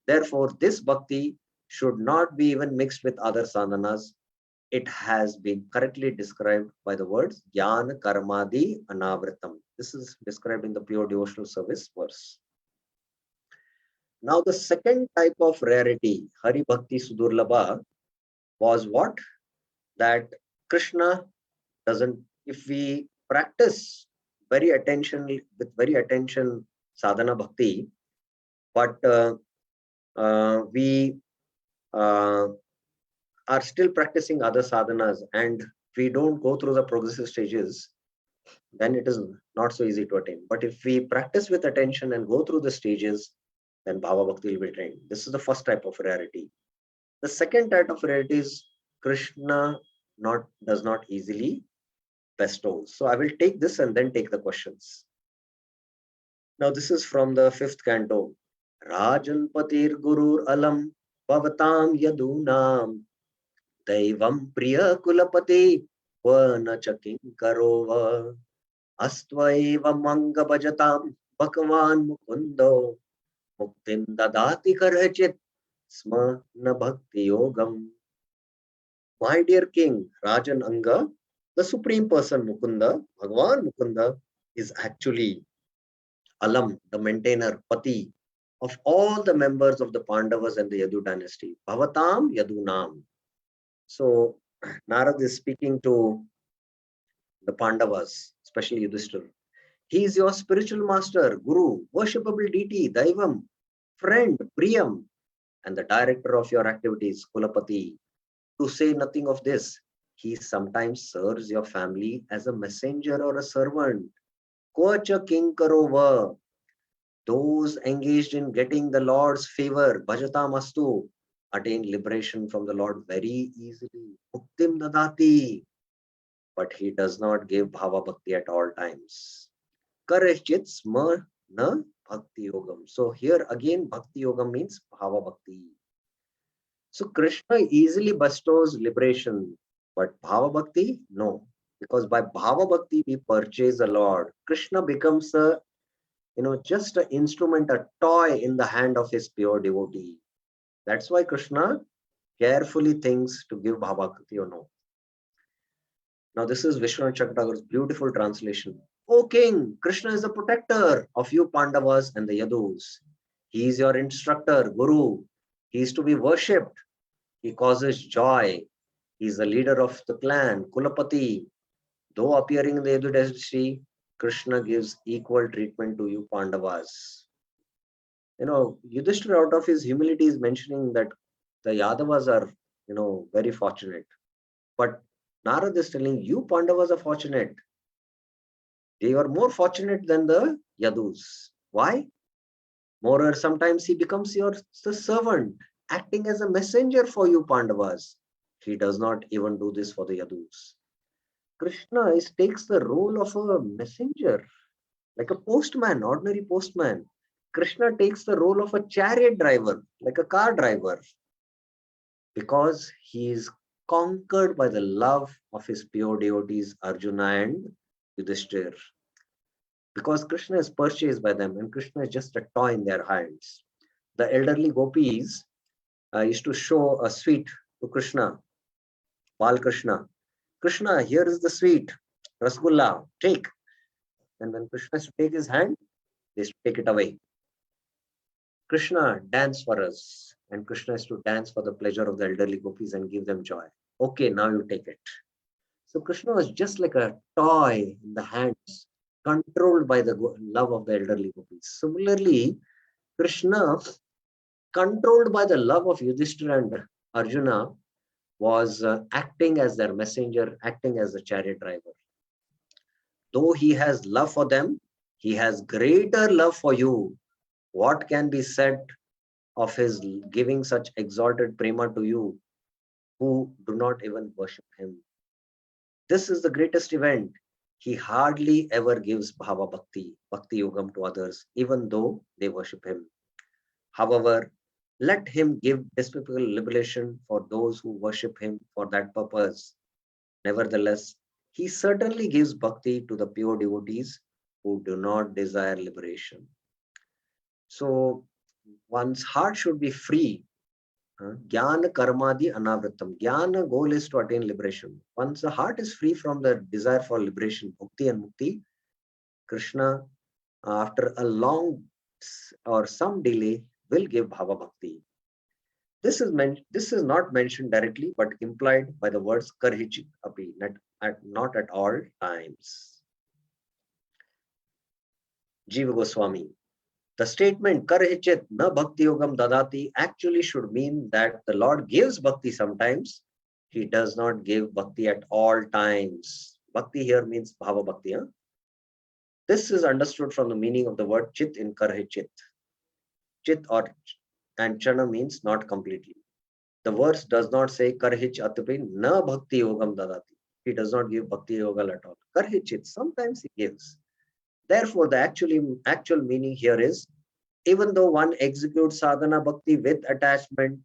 Therefore, this bhakti should not be even mixed with other sadhanas. It has been correctly described by the words jnana karmadi anavritam. This is described in the pure devotional service verse. Now the second type of rarity, Hari Bhakti Sudurlabha, was what? That Krishna doesn't, if we practice with very attention sadhana bhakti, but we are still practicing other sadhanas and we don't go through the progressive stages, then it is not so easy to attain. But if we practice with attention and go through the stages, then Bhava Bhakti will be trained. This is the first type of rarity. The second type of rarity is Krishna does not easily bestow. So I will take this and then take the questions. Now this is from the 5th canto. Rajan Patir Gurur Alam Bhavatam Yadunam Daivam Priya Kulapati Vana Chaking Karova Astvaiva Manga Bhajatam Bhagavan Mukundo Muktim Dadati Karachit Sma Na Bhakti Yogam. My dear King Rajan Anga, the Supreme Person Mukunda, Bhagavan Mukunda, is actually Alam, the maintainer, Pati, of all the members of the Pandavas and the Yadu dynasty. Bhavatam Yadunam. So Narad is speaking to the Pandavas, especially Yudhishthira. He is your spiritual master, Guru, worshipable deity, Daivam, friend, Priyam, and the director of your activities, Kulapati. To say nothing of this, he sometimes serves your family as a messenger or a servant. Kocha Kinkarova. Those engaged in getting the Lord's favor, Bhajata Mastu, attain liberation from the Lord very easily. Muktim Dadati. But he does not give Bhava Bhakti at all times. Karechit Sma Na Bhakti Yogam. So here again, Bhakti Yogam means Bhava Bhakti. So Krishna easily bestows liberation, but Bhava Bhakti, no. Because by Bhava Bhakti, we purchase the Lord. Krishna becomes a just an instrument, a toy in the hand of his pure devotee. That's why Krishna carefully thinks to give Bhava Bhakti or no. Now this is Vishwanath Chakravarti's beautiful translation. O King, Krishna is the protector of you Pandavas and the Yadus. He is your instructor, Guru. He is to be worshipped. He causes joy. He is the leader of the clan, Kulapati. Though appearing in the Yadu dynasty, Krishna gives equal treatment to you Pandavas. Yudhishthira out of his humility is mentioning that the Yadavas are, very fortunate. But Narad is telling you Pandavas are fortunate. They are more fortunate than the Yadus. Why? Moreover, sometimes he becomes the servant, acting as a messenger for you Pandavas. He does not even do this for the Yadus. Krishna takes the role of a messenger, like a postman, ordinary postman. Krishna takes the role of a chariot driver, like a car driver, because he is conquered by the love of his pure devotees, Arjuna and Yudhishthira. Because Krishna is purchased by them and Krishna is just a toy in their hands. The elderly gopis used to show a sweet to Krishna, Bal Krishna. Krishna, here is the sweet, Rasgulla, take. And when Krishna is to take his hand, they take it away. Krishna, dance for us. And Krishna is to dance for the pleasure of the elderly gopis and give them joy. Okay, now you take it. So Krishna was just like a toy in the hands, controlled by the love of the elderly gopis. Similarly, Krishna, controlled by the love of Yudhishthira and Arjuna, was acting as their messenger, acting as the chariot driver. Though he has love for them, he has greater love for you. What can be said of his giving such exalted prema to you who do not even worship him? This is the greatest event. He hardly ever gives Bhava Bhakti, Bhakti Yogam to others, even though they worship him. However, let him give despicable liberation for those who worship him for that purpose. Nevertheless, he certainly gives bhakti to the pure devotees who do not desire liberation. So one's heart should be free. Jnana karmadi anavritam. Jnana goal is to attain liberation. Once the heart is free from the desire for liberation, bhakti and mukti, Krishna, after a long or some delay, will give Bhava Bhakti. This is not mentioned directly, but implied by the words karhichit api, not at all times. Jiva Goswami. The statement karhichit na bhakti yogam dadati actually should mean that the Lord gives bhakti sometimes. He does not give bhakti at all times. Bhakti here means bhava bhakti. This is understood from the meaning of the word chit in karhichit. Chit or and chana means not completely. The verse does not say karhich atapi na bhakti yogam dadati. He does not give bhakti yoga at all. Karhichit, sometimes he gives. Therefore, the actual meaning here is, even though one executes sadhana bhakti with attachment,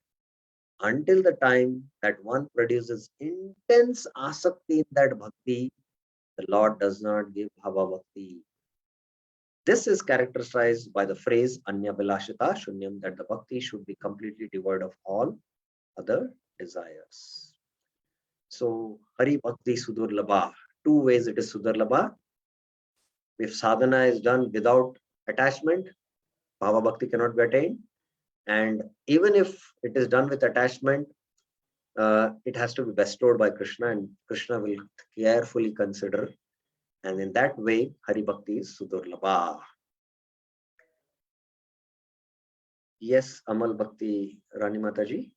until the time that one produces intense asakti in that bhakti, the Lord does not give bhava bhakti. This is characterized by the phrase anya bilashita shunyam, that the bhakti should be completely devoid of all other desires. So, Hari Bhakti Sudurlabha, two ways it is Sudurlabha. If sadhana is done without attachment, Bhava Bhakti cannot be attained. And even if it is done with attachment, it has to be bestowed by Krishna, and Krishna will carefully consider. And in that way, Hari Bhakti is Sudurlabha. Yes, Amal Bhakti Rani Mataji,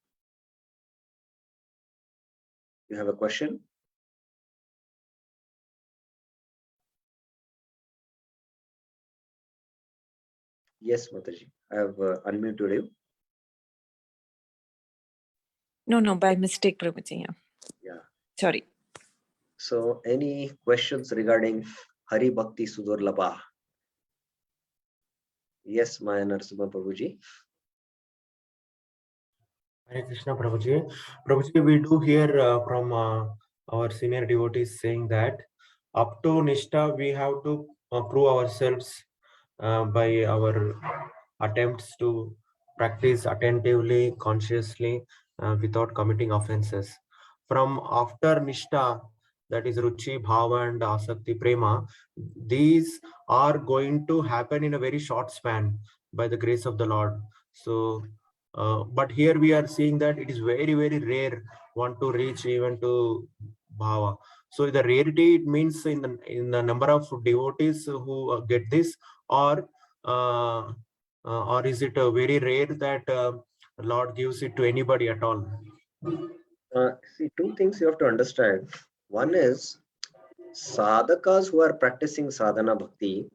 you have a question? Yes, Mataji, I have unmuted you. No, by mistake, Prabhuji. Yeah. Sorry. So, any questions regarding Hari Bhakti Sudurlabha? Yes, Maya Narasimha Prabhuji. Hare Krishna, Prabhuji. Prabhuji, we do hear from our senior devotees saying that up to Nishta, we have to prove ourselves by our attempts to practice attentively, consciously, without committing offenses. From after Nishta, that is Ruchi, Bhava, and Asakti, Prema, these are going to happen in a very short span by the grace of the Lord. So, but here we are seeing that it is very, very rare one to reach even to Bhava. So the rarity, it means in the number of devotees who get this, or is it very rare that Lord gives it to anybody at all? See, two things you have to understand. One is sadhakas who are practicing sadhana bhakti,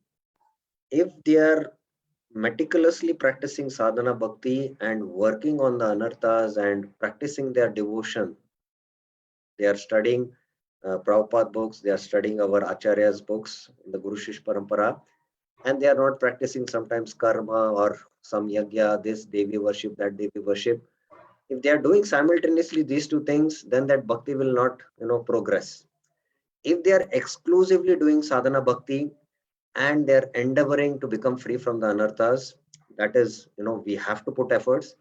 if they are meticulously practicing sadhana bhakti and working on the anarthas and practicing their devotion, they are studying Prabhupada books, they are studying our Acharya's books in the Guru Shish Parampara, and they are not practicing sometimes karma or some yagya, this Devi worship, that Devi worship. If they are doing simultaneously these two things, then that bhakti will not, progress. If they are exclusively doing sadhana bhakti and they are endeavoring to become free from the anarthas, that is, we have to put efforts.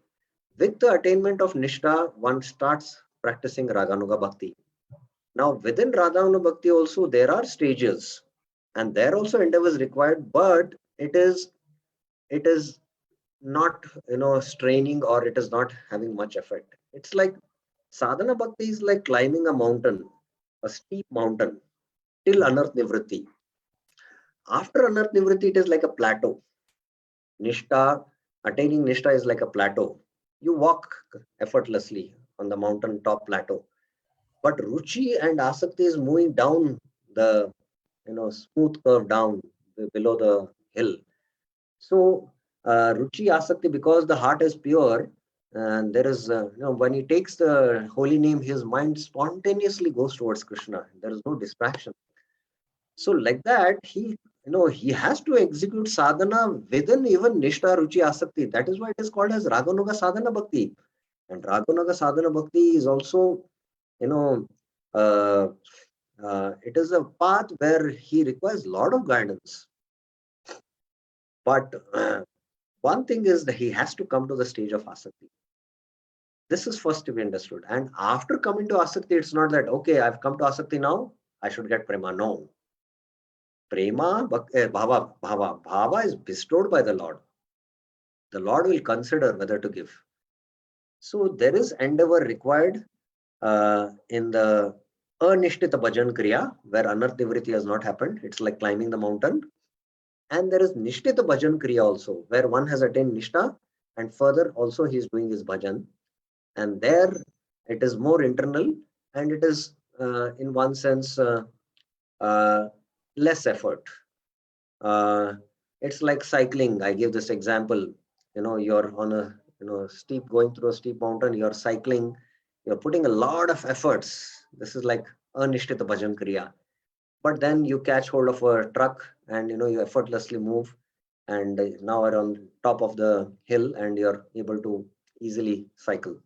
With the attainment of Nishta, one starts practicing Raganuga Bhakti. Now, within Raganuga Bhakti also, there are stages, and there also endeavors required, but it is not, straining, or it is not having much effect. It's like sadhana bhakti is like climbing a mountain, a steep mountain, till anarth nivritti. After anarth nivritti, it is like a plateau. Nishta, attaining Nishta is like a plateau. You walk effortlessly on the mountain top plateau. But Ruchi and Asakti is moving down the, smooth curve down below the hill. So, Ruchi Asakti, because the heart is pure, and there is, when he takes the holy name, his mind spontaneously goes towards Krishna. There is no distraction. So, like that, he has to execute sadhana within even Nishta, Ruchi, Asakti. That is why it is called as Raganuga Sadhana Bhakti. And Raganuga Sadhana Bhakti is also, it is a path where he requires a lot of guidance. But one thing is that he has to come to the stage of Asakti. This is first to be understood. And after coming to Asakti, it's not that, okay, I've come to Asakti now, I should get Prema. No. Prema, Bhava is bestowed by the Lord. The Lord will consider whether to give. So there is endeavor required in the Anishtita Bhajan Kriya, where Anarth Nivriti has not happened. It's like climbing the mountain. And there is Nishtita Bhajan Kriya also, where one has attained Nishta and further also he is doing his bhajan. And there it is more internal and it is in one sense less effort. Uh, it's like cycling. I give this example. You're on a steep going through a steep mountain. You're cycling. You're putting a lot of efforts. This is like anishtita bhajan kriya. But then you catch hold of a truck and you effortlessly move, and now are on top of the hill and you're able to easily cycle.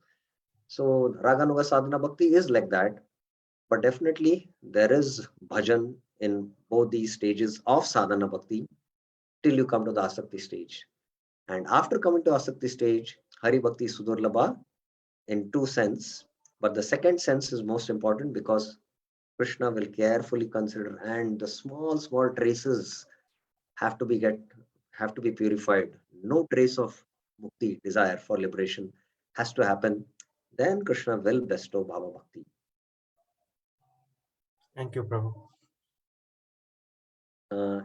So Raganuga Sadhana Bhakti is like that. But definitely there is bhajan in both these stages of sadhana bhakti till you come to the asakti stage. And after coming to asakti stage, Hari Bhakti Sudurlabha in two sense. But the second sense is most important because Krishna will carefully consider, and the small traces have to be purified. No trace of mukti, desire for liberation, has to happen. Then Krishna will bestow Bhava Bhakti. Thank you, Prabhu.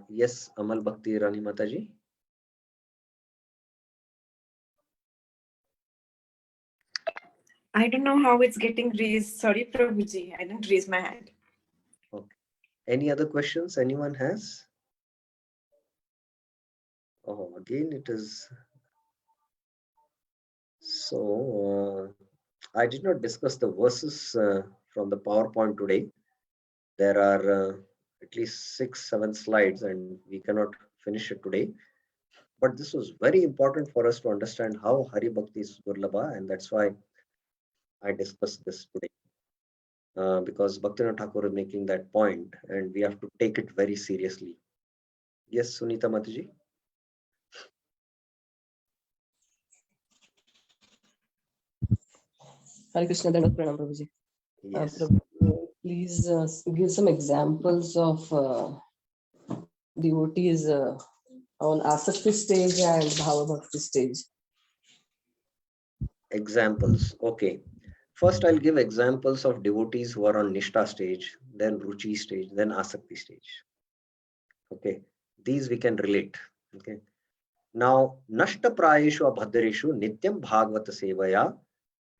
Yes, Amal Bhakti Rani Mataji. I don't know how it's getting raised. Sorry, Prabhuji. I didn't raise my hand. Okay. Any other questions anyone has? Oh, again, it is. So, I did not discuss the verses from the PowerPoint today. There are at least 6-7 slides, and we cannot finish it today. But this was very important for us to understand how Hari Bhakti is Durlabha, and that's why I discussed this today. Because Bhaktivinoda Thakur is making that point, and we have to take it very seriously. Yes, Sunita Mataji. Hare Krishna, Dandavat Pranam, Prabhuji. Yes. Prabhu, please give some examples of devotees on Asakti stage and Bhava Bhakti stage. Examples. Okay. First, I'll give examples of devotees who are on Nishta stage, then Ruchi stage, then Asakti stage. Okay. These we can relate. Okay. Now, Nashta Prayeshu Abhadreshu Nityam Bhagavata Sevaya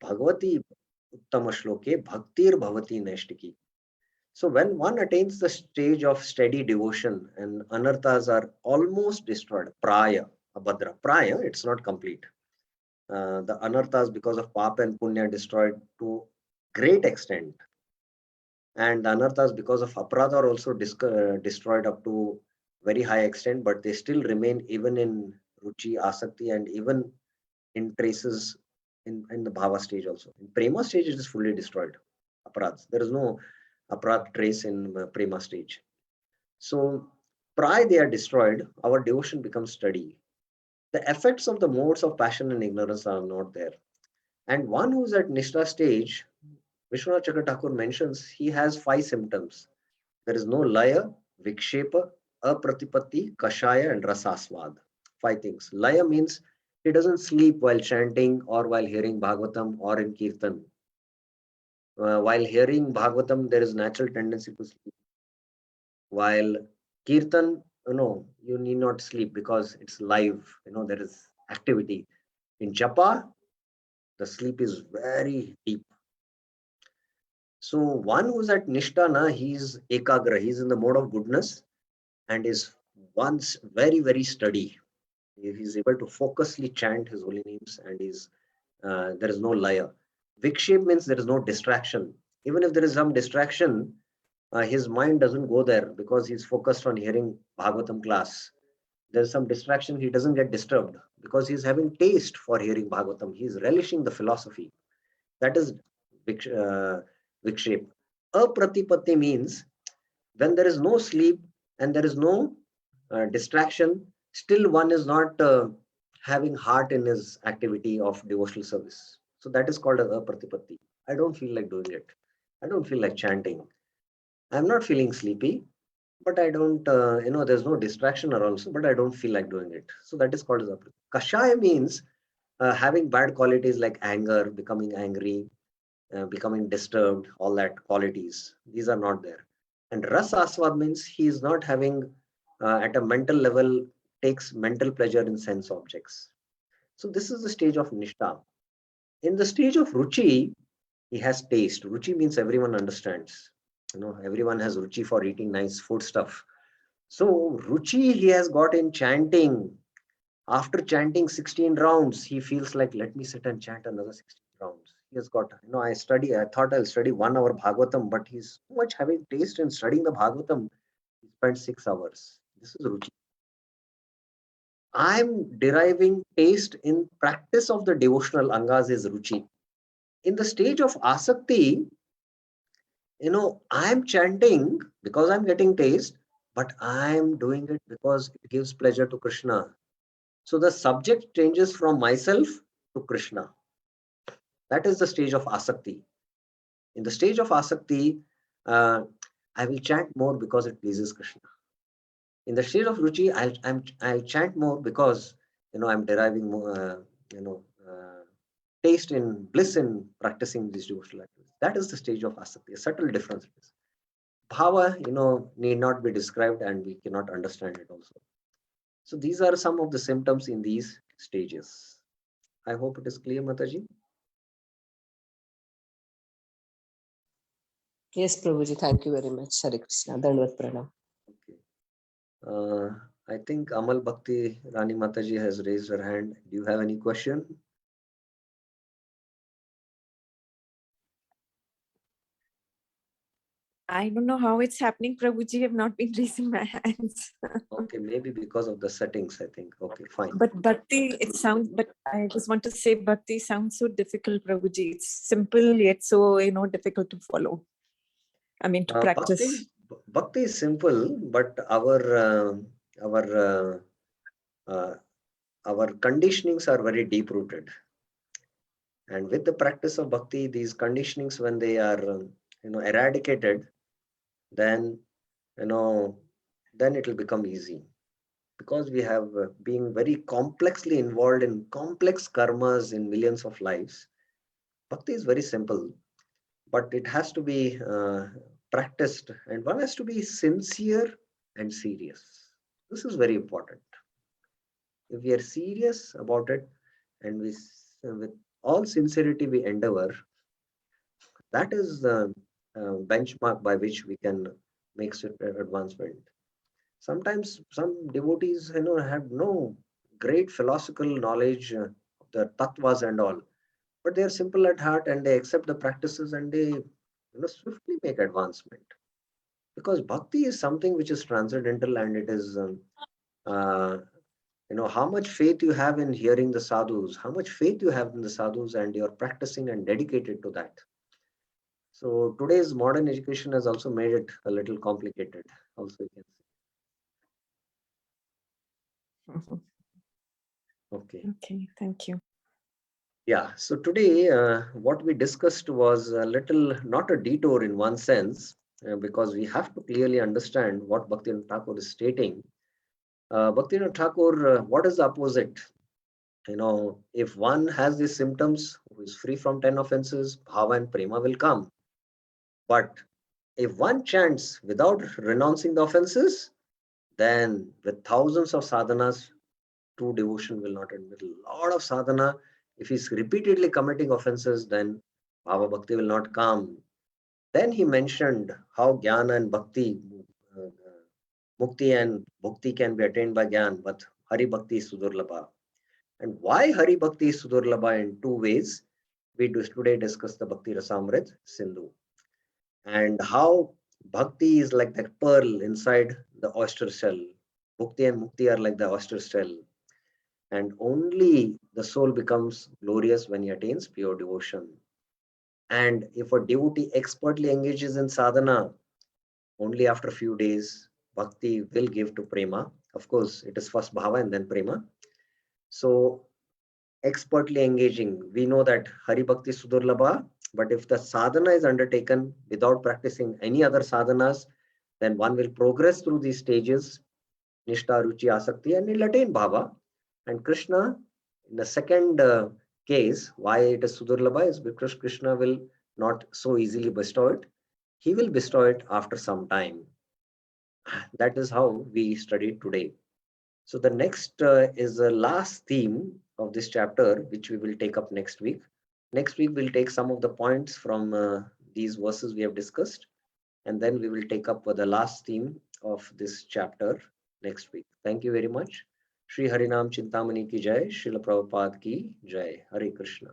Bhagavati Uttama Shloke Bhaktir Bhavati Neshtiki. So when one attains the stage of steady devotion and anarthas are almost destroyed, praya, abhadra, praya, it's not complete. The anarthas because of papa and punya destroyed to great extent. And the anarthas because of aparadha are also destroyed up to very high extent, but they still remain even in ruchi, asakti, and even in traces in the bhava stage also. In prema stage, it is fully destroyed. Aparadhas. There is no aparadh trace in prema stage. So, prior they are destroyed, our devotion becomes steady. The effects of the modes of passion and ignorance are not there. And one who's at Nishta stage, Vishwanath Chakra Thakur mentions he has 5 symptoms. There is no laya, vikshepa, apratipatti, kashaya, and rasaswad. 5 things. Laya means he doesn't sleep while chanting or while hearing Bhagavatam or in Kirtan. While hearing Bhagavatam, there is natural tendency to sleep. While Kirtan, you need not sleep because it's live, there is activity. In Japa, the sleep is very deep. So one who's at Nishtana, he's Ekagra, he's in the mode of goodness and is once very, very steady. He's able to focusly chant his holy names and there is no laya. Vikshep means there is no distraction. Even if there is some distraction, his mind doesn't go there because he's focused on hearing Bhagavatam class. There's some distraction, he doesn't get disturbed because he's having taste for hearing Bhagavatam. He's relishing the philosophy. That is Vikshep. Apratipatti means when there is no sleep and there is no distraction, still one is not having heart in his activity of devotional service. So that is called as apratipatti. I don't feel like doing it. I don't feel like chanting. I'm not feeling sleepy, but I don't, there's no distraction or also, but I don't feel like doing it. So that is called as apratipatti. Kashaya means having bad qualities like anger, becoming angry, becoming disturbed, all that qualities. These are not there. And ras aswad means he is not having at a mental level takes mental pleasure in sense objects. So this is the stage of Nishtha. In the stage of Ruchi, he has taste. Ruchi means everyone understands. Everyone has Ruchi for eating nice food stuff. So Ruchi he has got in chanting. After chanting 16 rounds, he feels like, let me sit and chant another 16 rounds. He has got, I thought I'll study 1 hour Bhagavatam, but he's so much having taste in studying the Bhagavatam. He spent 6 hours. This is Ruchi. I'm deriving taste in practice of the devotional angas is Ruchi. In the stage of Asakti, I'm chanting because I'm getting taste, but I'm doing it because it gives pleasure to Krishna. So the subject changes from myself to Krishna. That is the stage of Asakti. In the stage of Asakti, I will chant more because it pleases Krishna. In the stage of Ruchi, I'll chant more because I'm deriving more, taste in bliss in practicing these devotional activities. That is the stage of Asakti. A subtle difference. Bhava, need not be described, and we cannot understand it also. So these are some of the symptoms in these stages. I hope it is clear, Mataji. Yes, Prabhuji, thank you very much. Hare Krishna. Dandavat Pranam. Okay. I think Amal Bhakti Rani Mataji has raised her hand. Do you have any question? I don't know how it's happening, Prabhuji. I've not been raising my hands. Okay, maybe because of the settings, I think. Okay, fine. But Bhakti, it sounds, but I just want to say Bhakti sounds so difficult, Prabhuji. It's simple yet so, difficult to follow. I mean, to practice. Bhakti is simple, but our conditionings are very deep rooted. And with the practice of Bhakti, these conditionings, when they are, eradicated, then, then it will become easy. Because we have been very complexly involved in complex karmas in millions of lives. Bhakti is very simple, but it has to be practiced, and one has to be sincere and serious. This is very important. If we are serious about it and with all sincerity we endeavor, that is the benchmark by which we can make advancement. Sometimes some devotees, have no great philosophical knowledge of the tattvas and all, but they are simple at heart and they accept the practices and they, swiftly make advancement. Because bhakti is something which is transcendental, and it is, how much faith you have in hearing the sadhus, how much faith you have in the sadhus, and you're practicing and dedicated to that. So today's modern education has also made it a little complicated. Also, you can say. Okay. Okay, thank you. Yeah, so today what we discussed was a little, not a detour in one sense, because we have to clearly understand what Bhaktivinoda Thakur is stating. Bhaktivinoda Thakur, what is the opposite? If one has these symptoms, who is free from 10 offenses, bhava and prema will come. But if one chants without renouncing the offenses, then with thousands of sadhanas, true devotion will not end. With a lot of sadhana, if he's repeatedly committing offenses, then Bhava Bhakti will not come. Then he mentioned how Jnana and Bhakti, uh, Mukti and Bhakti can be attained by Jnana, but Hari Bhakti is Sudurlabha. And why Hari Bhakti is Sudurlabha in two ways? We do today discuss the Bhakti Rasamrit Sindhu. And how Bhakti is like that pearl inside the oyster shell. Bhakti and Mukti are like the oyster shell. And only the soul becomes glorious when he attains pure devotion. And if a devotee expertly engages in sadhana, only after a few days, bhakti will give to prema. Of course, it is first bhava and then prema. So, expertly engaging, we know that Hari Bhakti Sudurlabha, but if the sadhana is undertaken without practicing any other sadhanas, then one will progress through these stages, Nishtha, Ruchi, Asakti, and will attain bhava. And Krishna, in the second case, why it is Sudurlabha is because Krishna will not so easily bestow it. He will bestow it after some time. That is how we studied today. So the next is the last theme of this chapter, which we will take up next week. Next week, we'll take some of the points from these verses we have discussed, and then we will take up the last theme of this chapter next week. Thank you very much. Shri Harinam Chintamani ki jai, Srila Prabhupada ki jai. Hare Krishna.